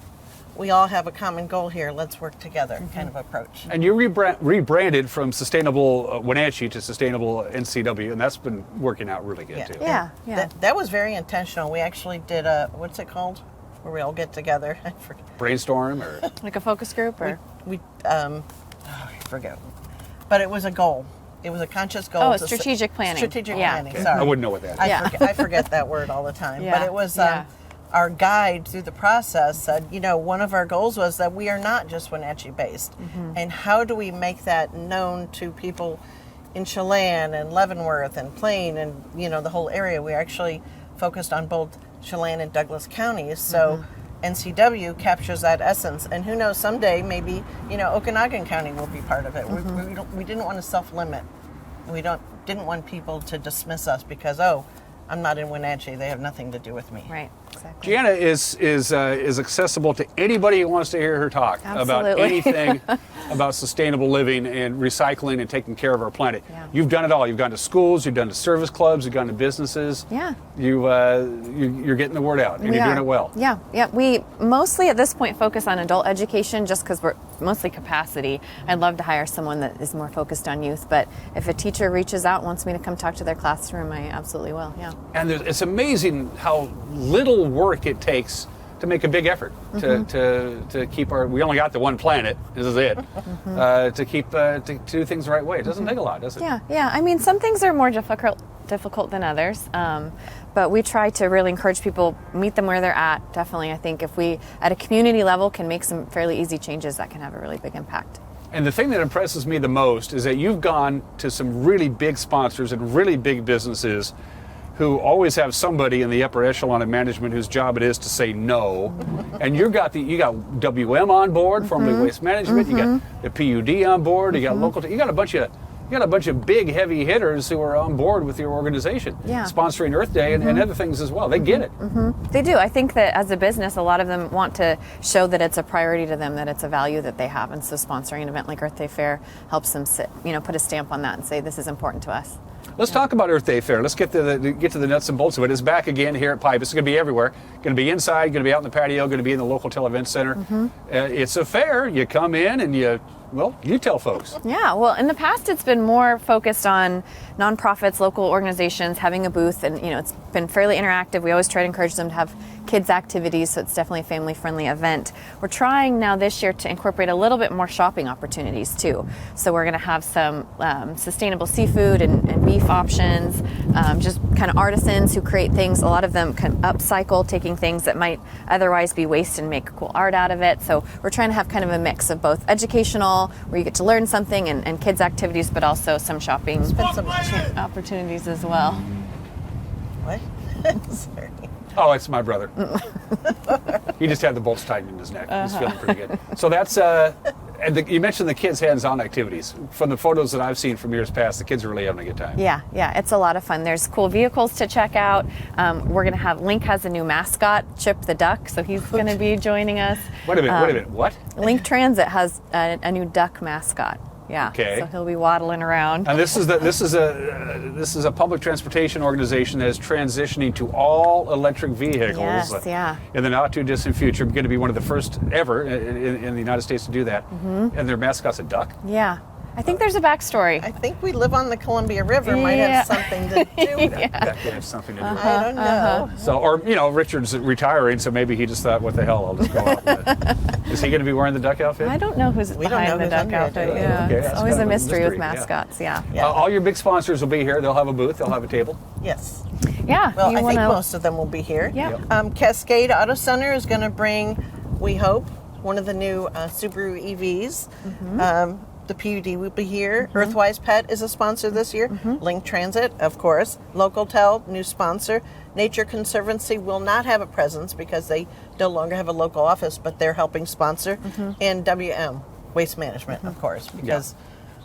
we all have a common goal here, let's work together kind of approach. And you rebranded from Sustainable Wenatchee to Sustainable NCW, and that's been working out really good too. Yeah. That was very intentional. We actually did what's it called? Where we all get together. I forget. Brainstorm or? Like a focus group or? I forget. But it was a goal. It was a conscious goal. Oh, strategic planning. Strategic planning, sorry. I wouldn't know what that is. I forget that word all the time. But it was our guide through the process said, one of our goals was that we are not just Wenatchee based. And how do we make that known to people in Chelan and Leavenworth and Plain and, the whole area? We actually focused on both Chelan and Douglas counties. So NCW captures that essence, and who knows, someday maybe Okanagan County will be part of it. We didn't want to self-limit. We didn't want people to dismiss us because I'm not in Wenatchee. They have nothing to do with me. Right, exactly. Gianna is accessible to anybody who wants to hear her talk about anything about sustainable living and recycling and taking care of our planet. Yeah. You've done it all. You've gone to schools, you've done to service clubs, you've gone to businesses. Yeah. You're getting the word out, and you're doing it well. Yeah. We mostly at this point focus on adult education just because we're mostly capacity. I'd love to hire someone that is more focused on youth, but if a teacher reaches out and wants me to come talk to their classroom, I absolutely will. Yeah. And it's amazing how little work it takes to make a big effort to keep we only got the one planet, this is it, to do things the right way. It doesn't take a lot, does it? Yeah. I mean, some things are more difficult than others, but we try to really encourage people, meet them where they're at. Definitely, I think if we, at a community level, can make some fairly easy changes, that can have a really big impact. And the thing that impresses me the most is that you've gone to some really big sponsors and really big businesses who always have somebody in the upper echelon of management whose job it is to say no. And you got WM on board, formerly Waste Management. You got the PUD on board. You got local. You got a bunch of big heavy hitters who are on board with your organization, sponsoring Earth Day and other things as well. They get it. They do. I think that as a business, a lot of them want to show that it's a priority to them, that it's a value that they have, and so sponsoring an event like Earth Day Fair helps them put a stamp on that and say this is important to us. Let's talk about Earth Day Fair. Let's get to the nuts and bolts of it. It's back again here at Pipe. It's going to be everywhere. Going to be inside, going to be out in the patio, going to be in the local event center. It's a fair. You come in and you tell folks. Yeah, well, in the past, it's been more focused on nonprofits, local organizations having a booth, and it's been fairly interactive. We always try to encourage them to have kids activities, so it's definitely a family-friendly event. We're trying now this year to incorporate a little bit more shopping opportunities too. So we're going to have some sustainable seafood and beef options, just kind of artisans who create things. A lot of them can upcycle, taking things that might otherwise be waste and make cool art out of it. So we're trying to have kind of a mix of both educational, where you get to learn something, and kids activities, but also some shopping opportunities as well. What? Sorry. Oh, it's my brother. He just had the bolts tightened in his neck. He's feeling pretty good. So that's, you mentioned the kids' hands-on activities. From the photos that I've seen from years past, the kids are really having a good time. Yeah, it's a lot of fun. There's cool vehicles to check out. We're going to have, Link has a new mascot, Chip the Duck, so he's going to be joining us. Wait a minute, what? Link Transit has a new duck mascot. Yeah. Okay. So he'll be waddling around. And this is a public transportation organization that is transitioning to all electric vehicles. Yes, yeah. In the not too distant future, going to be one of the first ever in the United States to do that. Mm-hmm. And their mascot's a duck. Yeah. I think there's a backstory. I think we live on the Columbia River. Might have something to do with it. That could have something to do with it. I don't know. So, or Richard's retiring, so maybe he just thought, "What the hell? I'll just go out." Is he going to be wearing the duck outfit? I don't know who's behind the duck outfit. Yeah, Okay, it's that's always kind a of mystery with mascots. Yeah. All your big sponsors will be here. They'll have a booth. They'll have a table. Yes. Yeah. Well, I think most of them will be here. Yeah. Cascade Auto Center is going to bring, we hope, one of the new Subaru EVs. Mm-hmm. The PUD will be here. Earthwise Pet is a sponsor this year. Link Transit, of course. Localtel, new sponsor. Nature Conservancy will not have a presence because they no longer have a local office, but they're helping sponsor. And WM, Waste Management, of course, because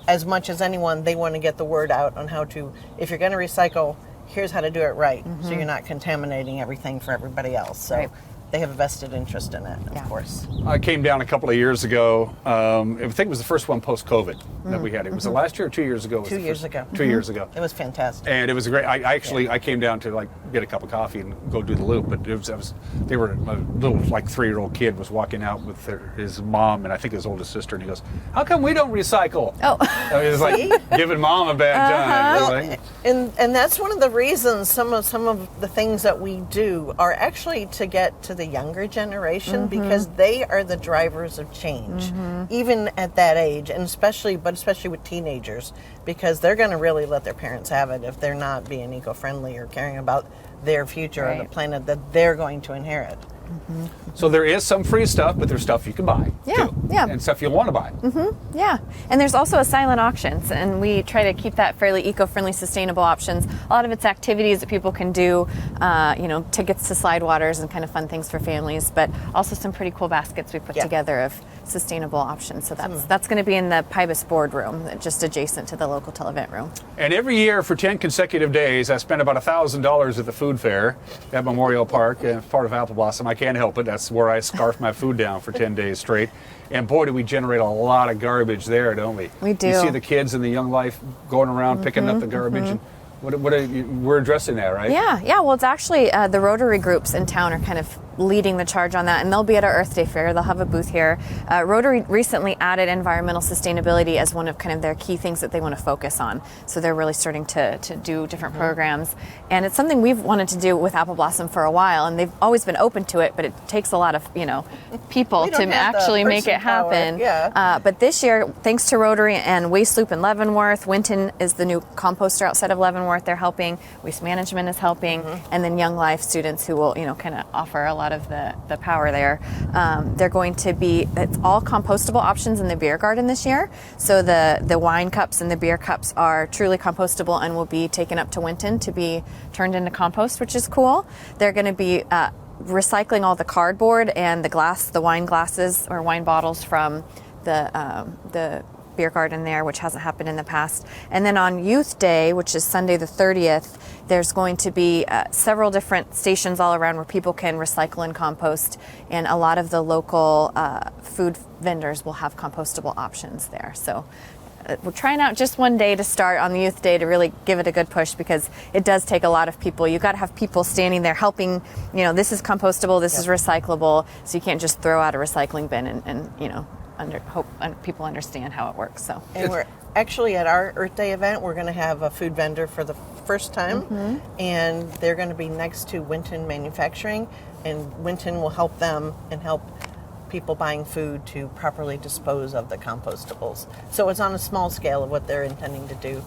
as much as anyone, they want to get the word out on how to, if you're going to recycle, here's how to do it right, so you're not contaminating everything for everybody else. So they have a vested interest in it, of course. I came down a couple of years ago. I think it was the first one post-COVID that we had. It was the last year or 2 years ago? 2 years ago. 2 years ago. It was fantastic. And it was great. I came down to get a cup of coffee and go do the loop. But they were a little 3-year-old kid was walking out with his mom and I think his oldest sister, and he goes, "How come we don't recycle?" Oh, it was like giving mom a bad time. And that's one of the reasons some of the things that we do are actually to get to the younger generation because they are the drivers of change, even at that age, and especially with teenagers, because they're going to really let their parents have it if they're not being eco-friendly or caring about their future or the planet that they're going to inherit. So there is some free stuff, but there's stuff you can buy. Yeah, too, yeah. And stuff you'll want to buy. Yeah, and there's also a silent auctions, and we try to keep that fairly eco-friendly, sustainable options. A lot of it's activities that people can do, tickets to slide waters and kind of fun things for families, but also some pretty cool baskets we put together of sustainable options. So that's going to be in the PIBUS boardroom, just adjacent to the local event room. And every year for 10 consecutive days, I spend about $1,000 at the food fair at Memorial Park, part of Apple Blossom. I can't help it. That's where I scarf my food down for 10 days straight. And boy, do we generate a lot of garbage there, don't we? We do. You see the kids in the Young Life going around picking up the garbage. And we're addressing that, right? Yeah. Well, it's actually the Rotary groups in town are kind of leading the charge on that, and they'll be at our Earth Day Fair. They'll have a booth here. Rotary recently added environmental sustainability as one of kind of their key things that they want to focus on. So they're really starting to do different programs, and it's something we've wanted to do with Apple Blossom for a while, and they've always been open to it, but it takes a lot of people to actually make it happen. But this year, thanks to Rotary and Waste Loop in Leavenworth, Winton is the new composter outside of Leavenworth. They're helping. Waste Management is helping, and then Young Life students who will kind of offer a lot of the power there. They're going to be, it's all compostable options in the beer garden this year. So the wine cups and the beer cups are truly compostable and will be taken up to Winton to be turned into compost, which is cool. They're going to be recycling all the cardboard and the wine glasses or wine bottles from the beer garden there, which hasn't happened in the past. And then on Youth Day, which is Sunday the 30th, there's going to be several different stations all around where people can recycle and compost, and a lot of the local food vendors will have compostable options there. So we're trying out just one day to start on the Youth Day to really give it a good push, because it does take a lot of people. You got to have people standing there helping, this is compostable, this is recyclable, so you can't just throw out a recycling bin and hope people understand how it works. So, and we're actually at our Earth Day event, we're going to have a food vendor for the first time, and they're going to be next to Winton Manufacturing, and Winton will help them and help people buying food to properly dispose of the compostables. So it's on a small scale of what they're intending to do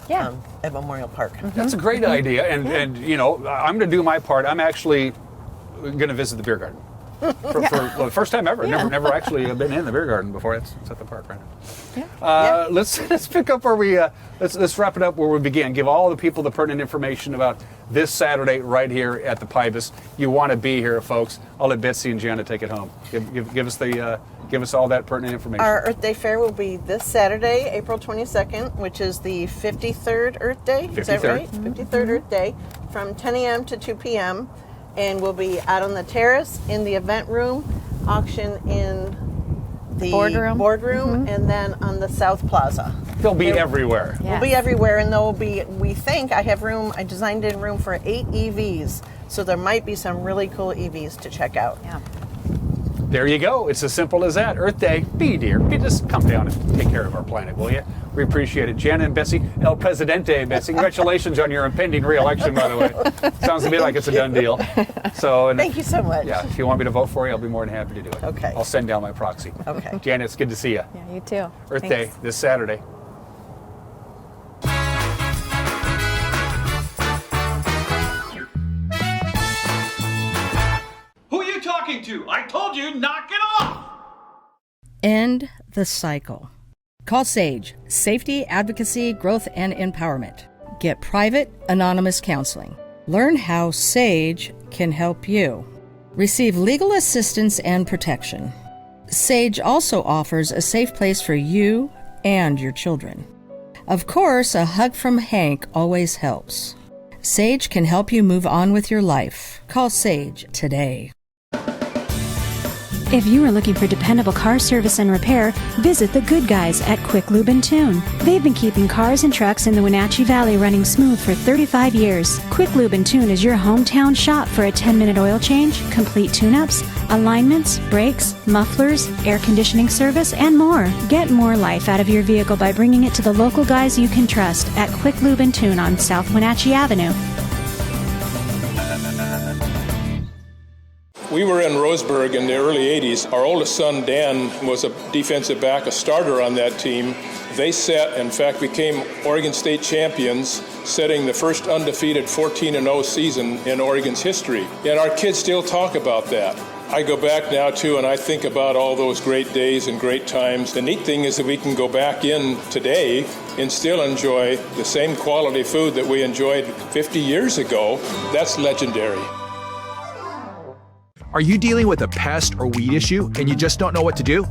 at Memorial Park. That's a great idea, and I'm going to do my part. I'm actually going to visit the beer garden. For the first time ever. Never actually been in the beer garden before. It's at the park right now. Let's pick up where we let's wrap it up where we began. Give all the people the pertinent information about this Saturday right here at the PIBUS. You want to be here, folks. I'll let Betsy and Gianna take it home. Give us all that pertinent information. Our Earth Day Fair will be this Saturday, April 22nd, which is the 53rd Earth Day. Is that right? 53rd Earth Day, from 10 a.m. to 2 p.m. And we'll be out on the terrace, in the event room, auction in the boardroom. and then on the South Plaza. They'll be everywhere. We'll be everywhere, and there'll be, we think, I designed in room for 8 EVs, so there might be some really cool EVs to check out. Yeah. There you go. It's as simple as that. Earth Day, be dear. Just come down and take care of our planet, will you? We appreciate it. Janet and Bessie, El Presidente, Bessie. Congratulations on your impending re-election, by the way. Sounds to me like it's a done deal. So, thank you so much. Yeah, if you want me to vote for you, I'll be more than happy to do it. Okay. I'll send down my proxy. Okay. Janet, it's good to see you. Yeah, you too. Earth Thanks. Day, this Saturday. Who are you talking to? I told you, knock it off! End the cycle. Call SAGE, Safety, Advocacy, Growth, and Empowerment. Get private, anonymous counseling. Learn how SAGE can help you. Receive legal assistance and protection. SAGE also offers a safe place for you and your children. Of course, a hug from Hank always helps. SAGE can help you move on with your life. Call SAGE today. If you are looking for dependable car service and repair, visit the good guys at Quick Lube and Tune. They've been keeping cars and trucks in the Wenatchee Valley running smooth for 35 years. Quick Lube and Tune is your hometown shop for a 10-minute oil change, complete tune-ups, alignments, brakes, mufflers, air conditioning service, and more. Get more life out of your vehicle by bringing it to the local guys you can trust at Quick Lube and Tune on South Wenatchee Avenue. We were in Roseburg in the early 80s. Our oldest son, Dan, was a defensive back, a starter on that team. They in fact, became Oregon State champions, setting the first undefeated 14-0 season in Oregon's history. And our kids still talk about that. I go back now, too, and I think about all those great days and great times. The neat thing is that we can go back in today and still enjoy the same quality food that we enjoyed 50 years ago. That's legendary. Are you dealing with a pest or weed issue and you just don't know what to do?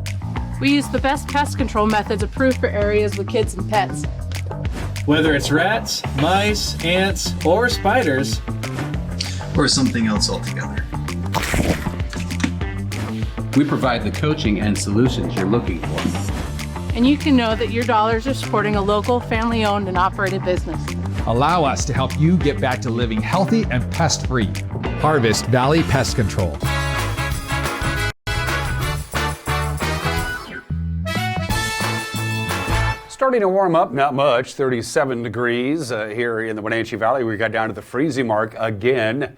We use the best pest control methods approved for areas with kids and pets. Whether it's rats, mice, ants, or spiders, or something else altogether, we provide the coaching and solutions you're looking for. And you can know that your dollars are supporting a local, family-owned and operated business. Allow us to help you get back to living healthy and pest-free. Harvest Valley Pest Control. Starting to warm up, not much, 37 degrees here in the Wenatchee Valley. We got down to the freezing mark again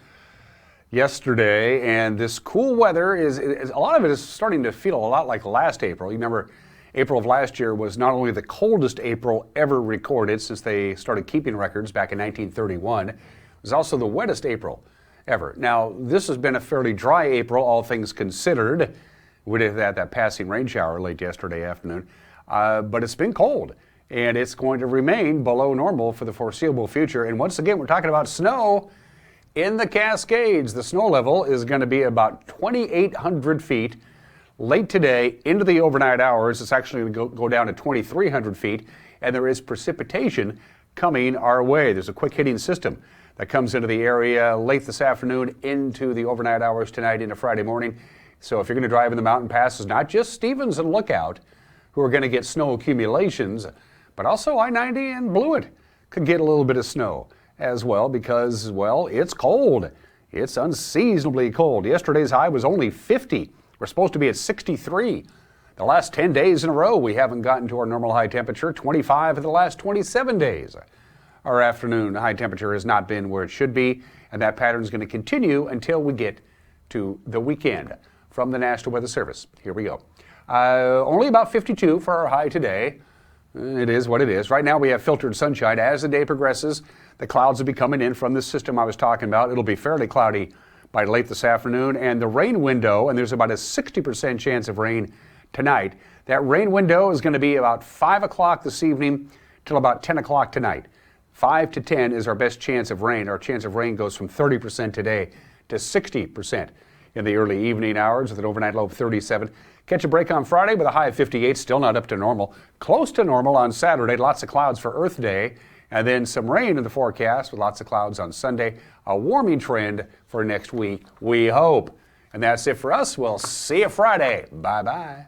yesterday, and this cool weather is a lot of it is starting to feel a lot like last April. You remember April of last year was not only the coldest April ever recorded since they started keeping records back in 1931, it was also the wettest April ever. Now, this has been a fairly dry April, all things considered. We did have that passing rain shower late yesterday afternoon, but it's been cold, and it's going to remain below normal for the foreseeable future. And once again, we're talking about snow in the Cascades. The snow level is going to be about 2,800 feet. Late today, into the overnight hours, it's actually going to go down to 2,300 feet, and there is precipitation coming our way. There's a quick hitting system that comes into the area late this afternoon into the overnight hours tonight into Friday morning. So if you're going to drive in the mountain passes, not just Stevens and Lookout, who are going to get snow accumulations, but also I-90 and Blewett could get a little bit of snow as well because, well, it's cold. It's unseasonably cold. Yesterday's high was only 50. We're supposed to be at 63. The last 10 days in a row, we haven't gotten to our normal high temperature. 25 of the last 27 days. Our afternoon high temperature has not been where it should be, and that pattern is going to continue until we get to the weekend. From the National Weather Service, here we go. Only about 52 for our high today. It is what it is. Right now we have filtered sunshine. As the day progresses, the clouds will be coming in from this system I was talking about. It'll be fairly cloudy by late this afternoon, and the rain window, and there's about a 60% chance of rain tonight. That rain window is going to be about 5 o'clock this evening till about 10 o'clock tonight. 5 to 10 is our best chance of rain. Our chance of rain goes from 30% today to 60% in the early evening hours with an overnight low of 37. Catch a break on Friday with a high of 58, still not up to normal. Close to normal on Saturday, lots of clouds for Earth Day, and then some rain in the forecast with lots of clouds on Sunday. A warming trend for next week, we hope. And that's it for us. We'll see you Friday. Bye-bye.